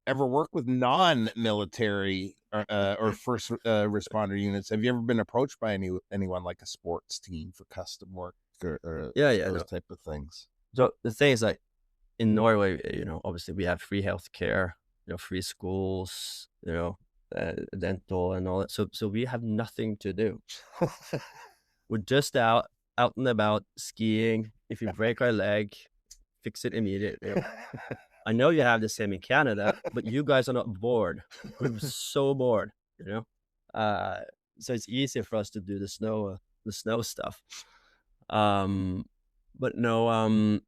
ever work with non-military or first responder units. Have you ever been approached by anyone like a sports team for custom work or those type of things? So the thing is, like in Norway, obviously we have free healthcare, free schools, dental and all that. So we have nothing to do. We're just out and about skiing. If you break our leg, fix it immediately. I know you have the same in Canada, but you guys are not bored. We're so bored, so it's easier for us to do the snow stuff. But no,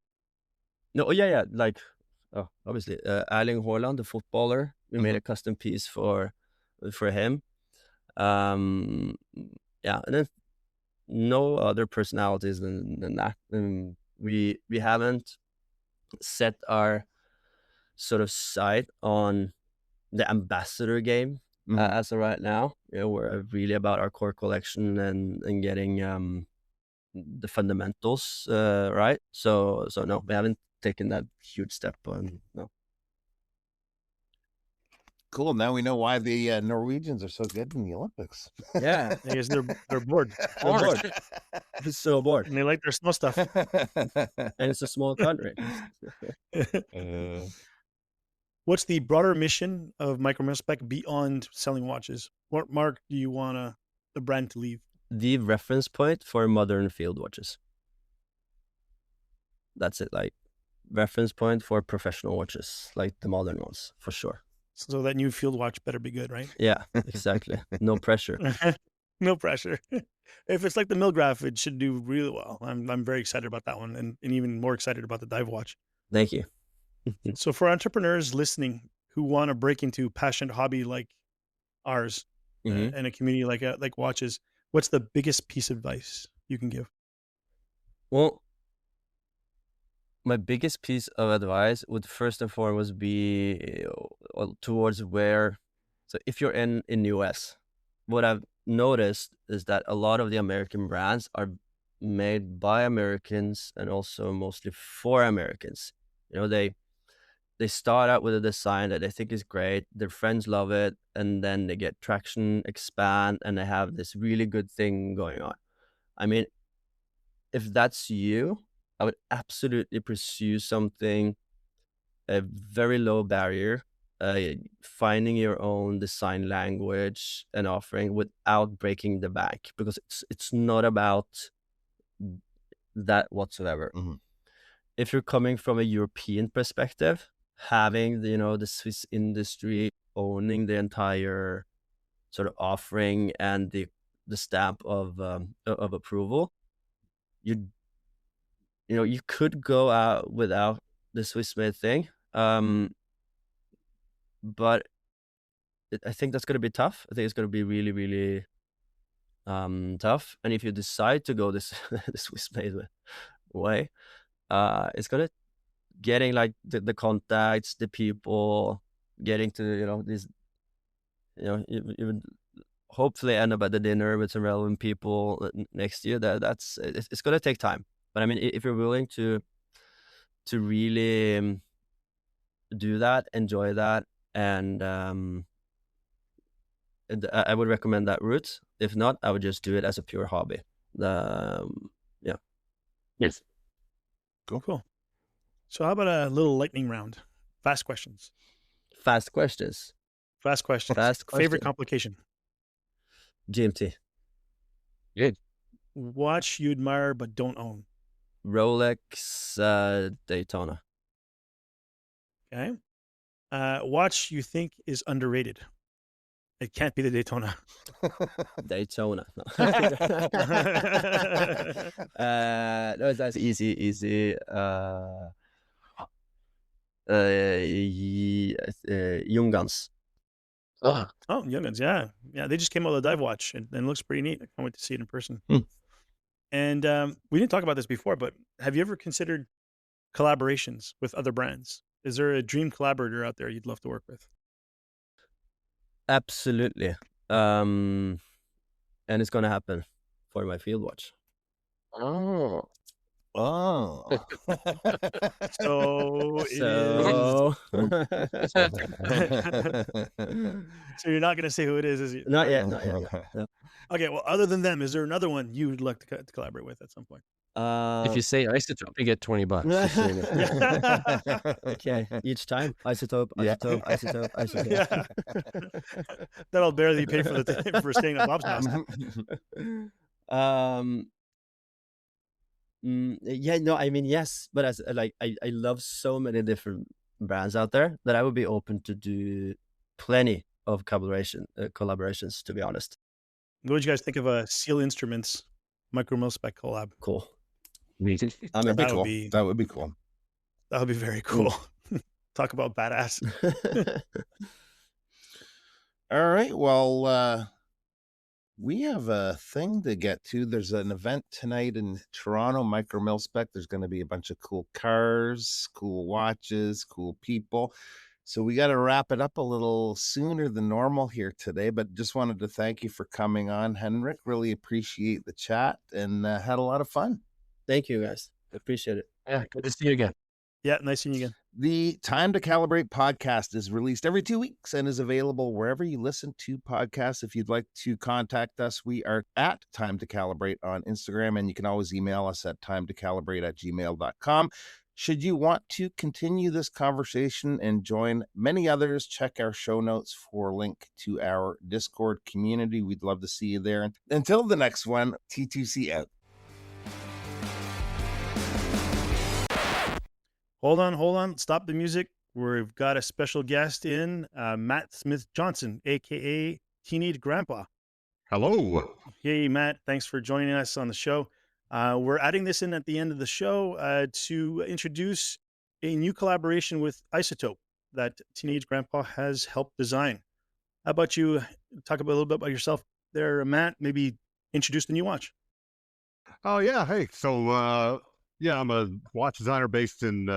like, obviously, Erling Haaland, the footballer, we made a custom piece for him. And then no other personalities than that. And we haven't set our sort of sight on the ambassador game as of right now. We're really about our core collection and getting the fundamentals right. So no, we haven't taken that huge step on. No. Cool. Now we know why the Norwegians are so good in the Olympics. Yeah, I guess they're bored. They're bored. They're so bored, and they like their snow stuff. and it's a small country. What's the broader mission of Micromilspec beyond selling watches? What mark do you want the brand to leave? The reference point for modern field watches. That's it. Like, reference point for professional watches, like the modern ones, for sure. So that new field watch better be good, right? Yeah, exactly. No pressure. No pressure. If it's like the Milgraph, it should do really well. I'm very excited about that one, and even more excited about the dive watch. Thank you. So for entrepreneurs listening who want to break into passionate hobby like ours and a community like watches, what's the biggest piece of advice you can give? Well, my biggest piece of advice would first and foremost be towards where. So if you're in US, what I've noticed is that a lot of the American brands are made by Americans and also mostly for Americans. They start out with a design that they think is great, their friends love it, and then they get traction, expand, and they have this really good thing going on. I mean, if that's you, I would absolutely pursue something a very low barrier, finding your own design language and offering without breaking the bank, because it's not about that whatsoever. If you're coming from a European perspective, having the Swiss industry owning the entire sort of offering and the stamp of approval, you could go out without the Swiss made thing, but I think that's going to be tough. I think it's going to be really, really tough. And if you decide to go this the Swiss made way, it's going to getting like the contacts, the people, getting to these, you would hopefully end up at the dinner with some relevant people next year. It's going to take time. But I mean, if you're willing to really do that, enjoy that, and I would recommend that route. If not, I would just do it as a pure hobby. Yes. Cool. So how about a little lightning round? Fast questions. Fast questions. Favorite complication? GMT. Good. Watch you admire but don't own? Rolex Daytona. Okay. Watch you think is underrated? It can't be the Daytona. Daytona. No. No, that's easy. Young Guns. Oh, Young Guns, yeah. They just came out with a dive watch, and it looks pretty neat. I can't wait to see it in person. And we didn't talk about this before, but have you ever considered collaborations with other brands? Is there a dream collaborator out there you'd love to work with? Absolutely. And it's gonna happen for my field watch. Oh. So it is. So So you're not going to say who it is you? not yet. No. Okay, well, other than them, is there another one you would like to collaborate with at some point? if you say Isotope, you get $20. Just so you know. Okay, each time Isotope. Yeah. Yeah. That'll barely pay for for staying at Bob's house. Yeah, no, I mean, yes, but as like I love so many different brands out there that I would be open to do plenty of collaborations, to be honest. What did you guys think of Seal Instruments Micromilspec collab? Cool. Me. I mean, That'd be cool. That would be cool. That would be very cool. Talk about badass. All right. Well, we have a thing to get to. There's an event tonight in Toronto, Micromilspec. There's going to be a bunch of cool cars, cool watches, cool people. So we got to wrap it up a little sooner than normal here today, but just wanted to thank you for coming on, Henrik. Really appreciate the chat and had a lot of fun. Thank you, guys. Appreciate it. Yeah, good to see you again. Yeah, nice seeing you again. The Time to Calibrate podcast is released every 2 weeks and is available wherever you listen to podcasts. If you'd like to contact us, we are at Time to Calibrate on Instagram, and you can always email us at timetocalibrate@gmail.com. Should you want to continue this conversation and join many others, check our show notes for a link to our Discord community. We'd love to see you there. Until the next one, T2C out. Hold on. Stop the music. We've got a special guest in, Matt Smith-Johnston, a.k.a. Teenage Grandpa. Hello. Hey, Matt. Thanks for joining us on the show. We're adding this in at the end of the show to introduce a new collaboration with Isotope that Teenage Grandpa has helped design. How about you talk a little bit about yourself there, Matt? Maybe introduce the new watch. Oh, yeah. Hey, so, yeah, I'm a watch designer based in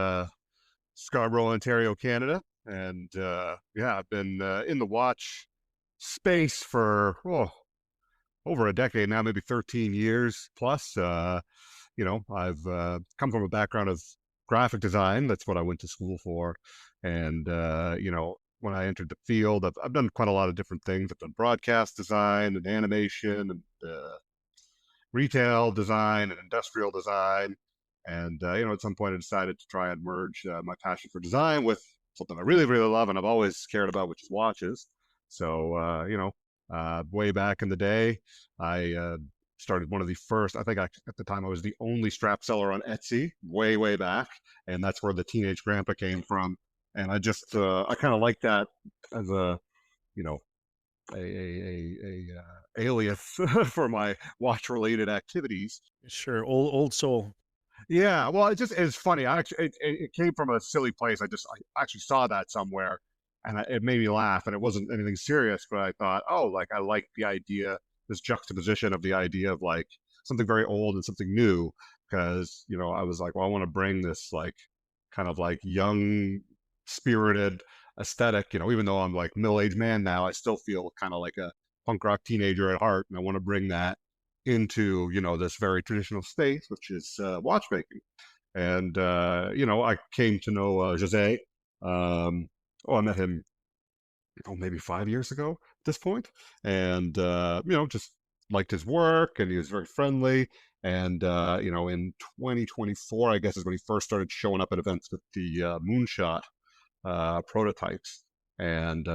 Scarborough, Ontario, Canada. And, yeah, I've been in the watch space for, over a decade now, maybe 13 years plus. You know, I've come from a background of graphic design. That's what I went to school for. And, you know, when I entered the field, I've done quite a lot of different things. I've done broadcast design and animation and retail design and industrial design. And, you know, at some point I decided to try and merge my passion for design with something I really, really love and I've always cared about, which is watches. So, you know, way back in the day, I started one of the first, I think at the time I was the only strap seller on Etsy, way back. And that's where the Teenage Grandpa came from. And I just, I kind of like that as a, you know, a alias for my watch related activities. Sure. Old soul. Yeah, well, it's funny. It came from a silly place. I actually saw that somewhere, and it made me laugh. And it wasn't anything serious, but I thought, oh, like I like the idea, this juxtaposition of the idea of like something very old and something new. Because you know, I was like, well, I want to bring this like kind of like young, spirited aesthetic. You know, even though I'm like middle-aged man now, I still feel kind of like a punk rock teenager at heart, and I want to bring that into, you know, this very traditional space, which is watchmaking. And, you know, I came to know Jose. I met him, maybe 5 years ago at this point. And, you know, just liked his work and he was very friendly. And, you know, in 2024, I guess is when he first started showing up at events with the Moonshot prototypes. And,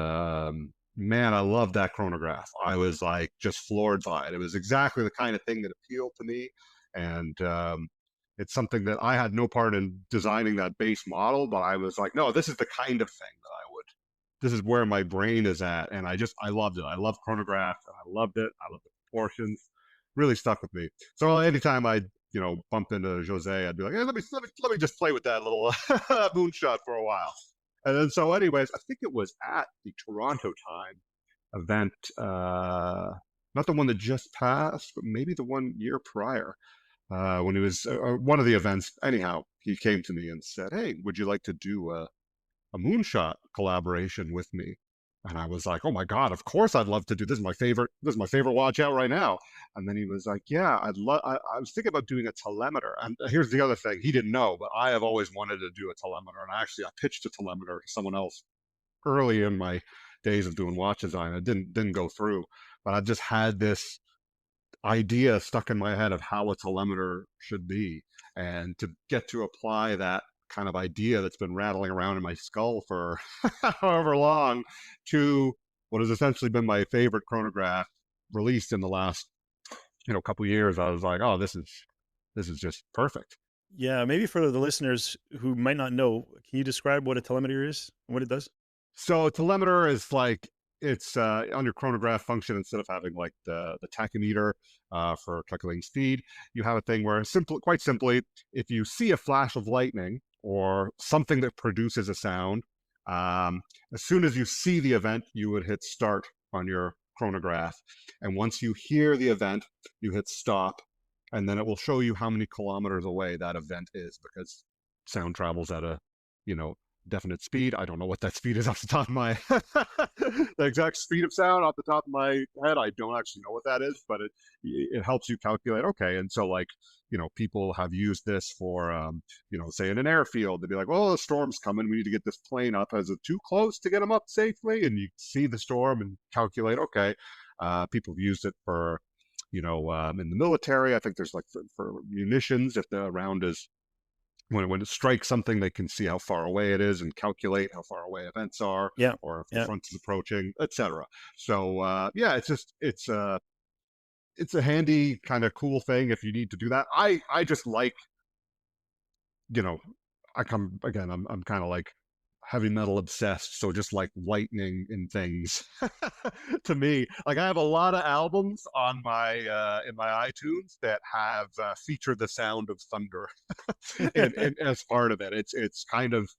man, I love that chronograph. I was like just floored by it. It was exactly the kind of thing that appealed to me. And it's something that I had no part in designing that base model, but I was like, no, this is the kind of thing that I would this is where my brain is at. And I loved it. I love chronographs. I loved it. I loved the proportions. Really stuck with me. So anytime I, bump into Jose, I'd be like, hey, let me just play with that little moonshot for a while. And then, so anyways, I think it was at the Toronto Time event, not the one that just passed, but maybe the 1 year prior, when he was one of the events. Anyhow, he came to me and said, hey, would you like to do a moonshot collaboration with me? And I was like, oh my God, of course I'd love to do this. Is my favorite watch out right now. And then he was like, yeah, I was thinking about doing a telemeter. And here's the other thing, he didn't know, but I have always wanted to do a telemeter. And I pitched a telemeter to someone else early in my days of doing watch design. It didn't go through, but I just had this idea stuck in my head of how a telemeter should be, and to get to apply that kind of idea that's been rattling around in my skull for however long to what has essentially been my favorite chronograph released in the last couple of years. I was like, oh, this is just perfect. Yeah, maybe for the listeners who might not know, can you describe what a telemeter is and what it does? So a telemeter is like, it's on your chronograph function, instead of having like the tachymeter for calculating speed, you have a thing where quite simply, if you see a flash of lightning or something that produces a sound, as soon as you see the event, you would hit start on your chronograph. And once you hear the event, you hit stop, and then it will show you how many kilometers away that event is, because sound travels at a, definite speed. I don't know what that speed is off the top of my the exact speed of sound off the top of my head. I don't actually know what that is, but it helps you calculate. Okay, and so like, people have used this for say in an airfield, they'd be like, well, the storm's coming, we need to get this plane up. Is it too close to get them up safely? And you see the storm and calculate. Okay, people have used it for in the military. I think there's like for munitions, if the round is when it strikes something, they can see how far away it is and calculate how far away events are, or if the front is approaching, etc. So it's a handy kind of cool thing if you need to do that. I just like, I'm kind of like heavy metal obsessed, so just like lightning in things to me, like I have a lot of albums on my in my iTunes that have featured the sound of thunder and as part of it. It's kind of,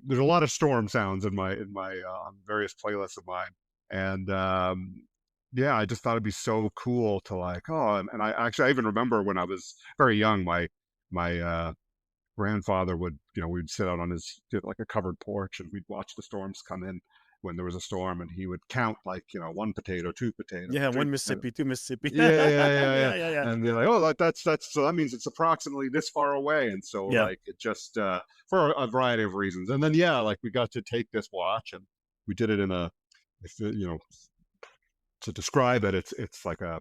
there's a lot of storm sounds in my on various playlists of mine, and I just thought it'd be so cool to like, and I even remember when I was very young, my grandfather would, we'd sit out on his like a covered porch, and we'd watch the storms come in when there was a storm, and he would count like, 1 potato, 2 potatoes. Yeah, 1 Mississippi, 2 Mississippi. Yeah. And they're like, oh, that's so that means it's approximately this far away. And so like it just for a variety of reasons. And then like we got to take this watch, and we did it in a, to describe it, it's like a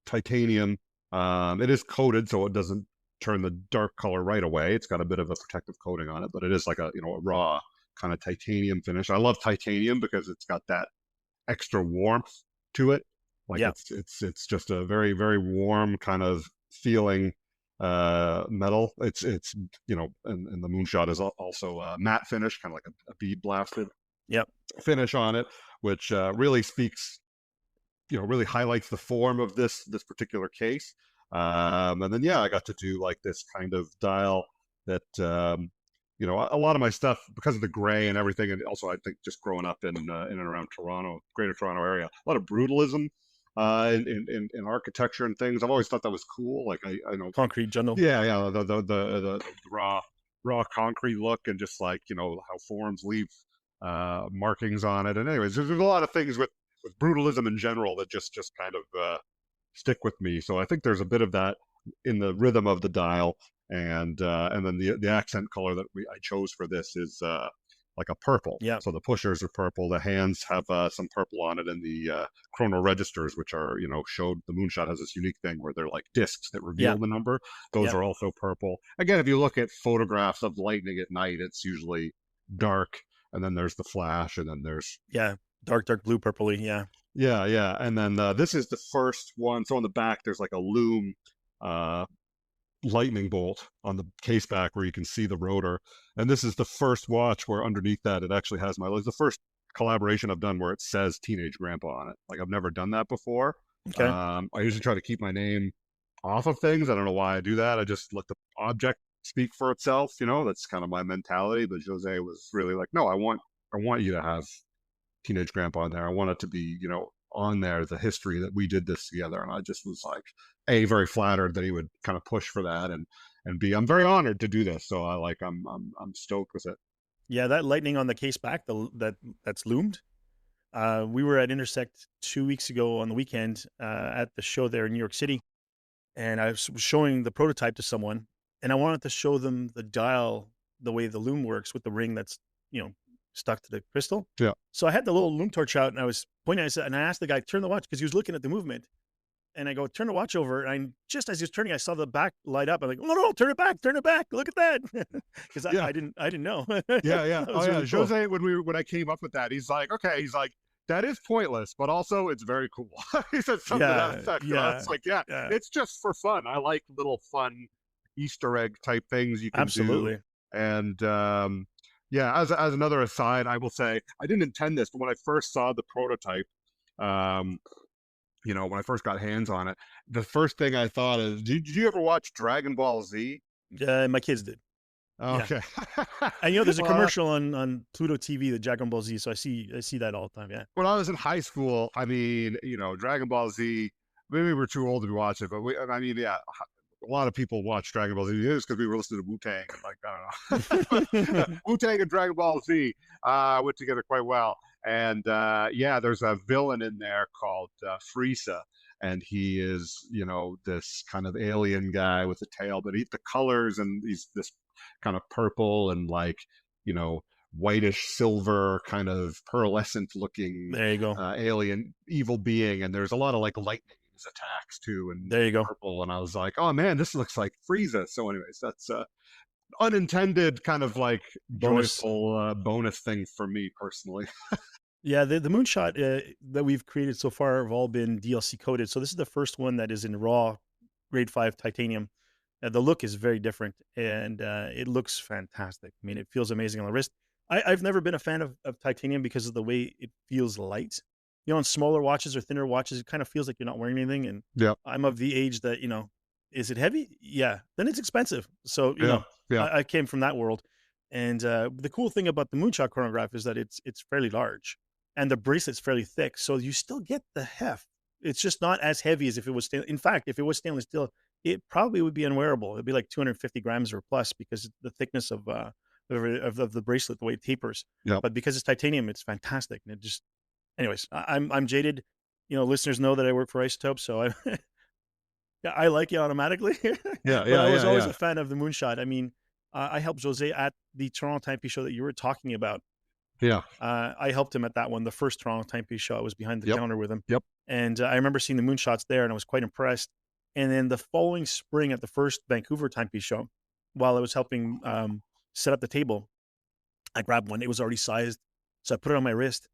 titanium. It is coated so it doesn't turn the dark color right away. It's got a bit of a protective coating on it, but it is like a raw kind of titanium finish. I love titanium because it's got that extra warmth to it. Like it's just a very, very warm kind of feeling metal. It's and the moonshot is also a matte finish, kind of like a bead blasted finish on it, which really speaks, really highlights the form of this particular case. And then I got to do like this kind of dial that a lot of my stuff, because of the gray and everything, and also I think just growing up in and around Toronto, Greater Toronto area, a lot of brutalism in architecture and things. I've always thought that was cool. Like I know concrete jungle. The raw concrete look, and just like how forms leave markings on it. And anyways, there's a lot of things with brutalism in general that just kind of stick with me. So I think there's a bit of that in the rhythm of the dial, and then the accent color that I chose for this is like a purple. So the pushers are purple, the hands have some purple on it, and the chrono registers, which are showed, the moonshot has this unique thing where they're like discs that reveal the number. Those are also purple. Again, if you look at photographs of lightning at night, it's usually dark, and then there's the flash, and then there's dark blue, purpley. And then this is the first one. So on the back there's like a loom lightning bolt on the case back where you can see the rotor. And this is the first watch where underneath that it actually has it's the first collaboration I've done where it says Teenage Grandpa on it. Like, I've never done that before. Okay. I usually try to keep my name off of things. I don't know why I do that. I just let the object speak for itself. That's kind of my mentality. But Jose was really like, no, I want you to have Teenage Grandpa on there. I want it to be, on there, the history that we did this together. And I just was like, A, very flattered that he would kind of push for that, and B, I'm very honored to do this. So I'm stoked with it. Yeah, that lightning on the case back, that's loomed. We were at Intersect 2 weeks ago on the weekend at the show there in New York City, and I was showing the prototype to someone, and I wanted to show them the dial, the way the loom works with the ring that's stuck to the crystal. Yeah. So I had the little loom torch out, and I was pointing. And I asked the guy, turn the watch, because he was looking at the movement. And I go, turn the watch over. And just as he was turning, I saw the back light up. I'm like, no, turn it back. Look at that. Because I didn't know. Yeah. Oh yeah. Really cool. Jose, when I came up with that, he's like, okay, that is pointless, but also it's very cool. He said something to that effect. I was like, yeah, it's just for fun. I like little fun Easter egg type things you can Absolutely. do. And yeah, as another aside, I will say I didn't intend this, but when I first saw the prototype, when I first got hands on it, the first thing I thought is, did you ever watch Dragon Ball Z? My kids did. Okay. Yeah. And there's a commercial on Pluto TV, the Dragon Ball Z, so I see that all the time. Yeah. When I was in high school, Dragon Ball Z, maybe we're too old to watch it, but a lot of people watch Dragon Ball Z just because we were listening to Wu-Tang. I don't know. Wu-Tang and Dragon Ball Z went together quite well. And there's a villain in there called Frieza. And he is, this kind of alien guy with a tail, but the colors, and he's this kind of purple and whitish silver, kind of pearlescent looking there you go. Alien evil being. And there's a lot of lightning attacks too, and there you go. Purple, and I was like, oh man, this looks like Frieza. So anyways, that's unintended kind of joyful bonus thing for me personally. Yeah, the moonshot that we've created so far have all been DLC coated. So this is the first one that is in raw grade 5 titanium. The look is very different, and it looks fantastic. I mean, it feels amazing on the wrist. I've never been a fan of titanium because of the way it feels light. On smaller watches or thinner watches, it kind of feels like you're not wearing anything. And I'm of the age that, is it heavy? Yeah. Then it's expensive. So, I came from that world. And the cool thing about the moonshot chronograph is that it's fairly large, and the bracelet's fairly thick. So you still get the heft. It's just not as heavy as if it was in fact, if it was stainless steel, it probably would be unwearable. It'd be like 250 grams or plus, because the thickness of the bracelet, the way it tapers. Yeah. But because it's titanium, it's fantastic. And it just, anyways, I'm jaded. Listeners know that I work for Isotope, so I like it automatically. I was always a fan of the moonshot. I mean, I helped Jose at the Toronto Timepiece show that you were talking about. Yeah. I helped him at that one, the first Toronto Timepiece show. I was behind the counter with him. Yep. And I remember seeing the moonshots there, and I was quite impressed. And then the following spring at the first Vancouver Timepiece show, while I was helping set up the table, I grabbed one. It was already sized, so I put it on my wrist.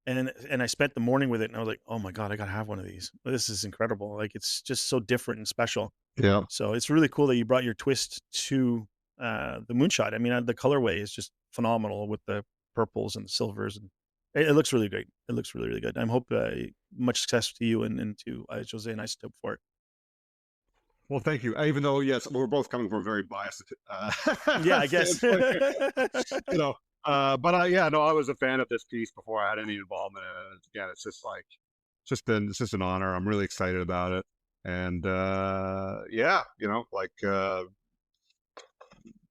And I spent the morning with it, and I was like, oh my God, I got to have one of these. This is incredible. Like, it's just so different and special. Yeah. So it's really cool that you brought your twist to the moonshot. I mean, the colorway is just phenomenal with the purples and the silvers, and it looks really great. It looks really, really good. I hope much success to you and to Jose and Isotope for it. Well, thank you. Even though, yes, we're both coming from a very biased yeah, I guess. But I was a fan of this piece before I had any involvement in it. Again, it's just an honor. I'm really excited about it. And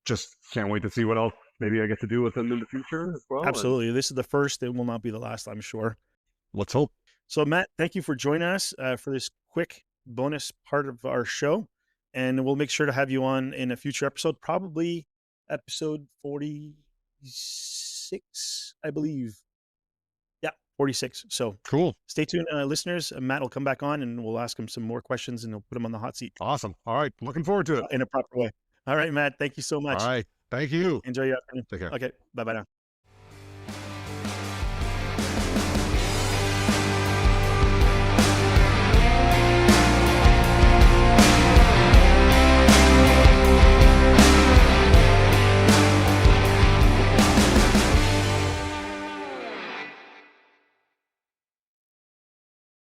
just can't wait to see what else maybe I get to do with them in the future as well. Absolutely. This is the first. It will not be the last, I'm sure. Let's hope. So, Matt, thank you for joining us for this quick bonus part of our show. And we'll make sure to have you on in a future episode, probably episode 46, I believe. Yeah, 46. So cool. Stay tuned, listeners. Matt will come back on, and we'll ask him some more questions, and we'll put him on the hot seat. Awesome. All right. Looking forward to it. In a proper way. All right, Matt. Thank you so much. All right. Thank you. Enjoy your afternoon. Take care. Okay. Bye-bye now.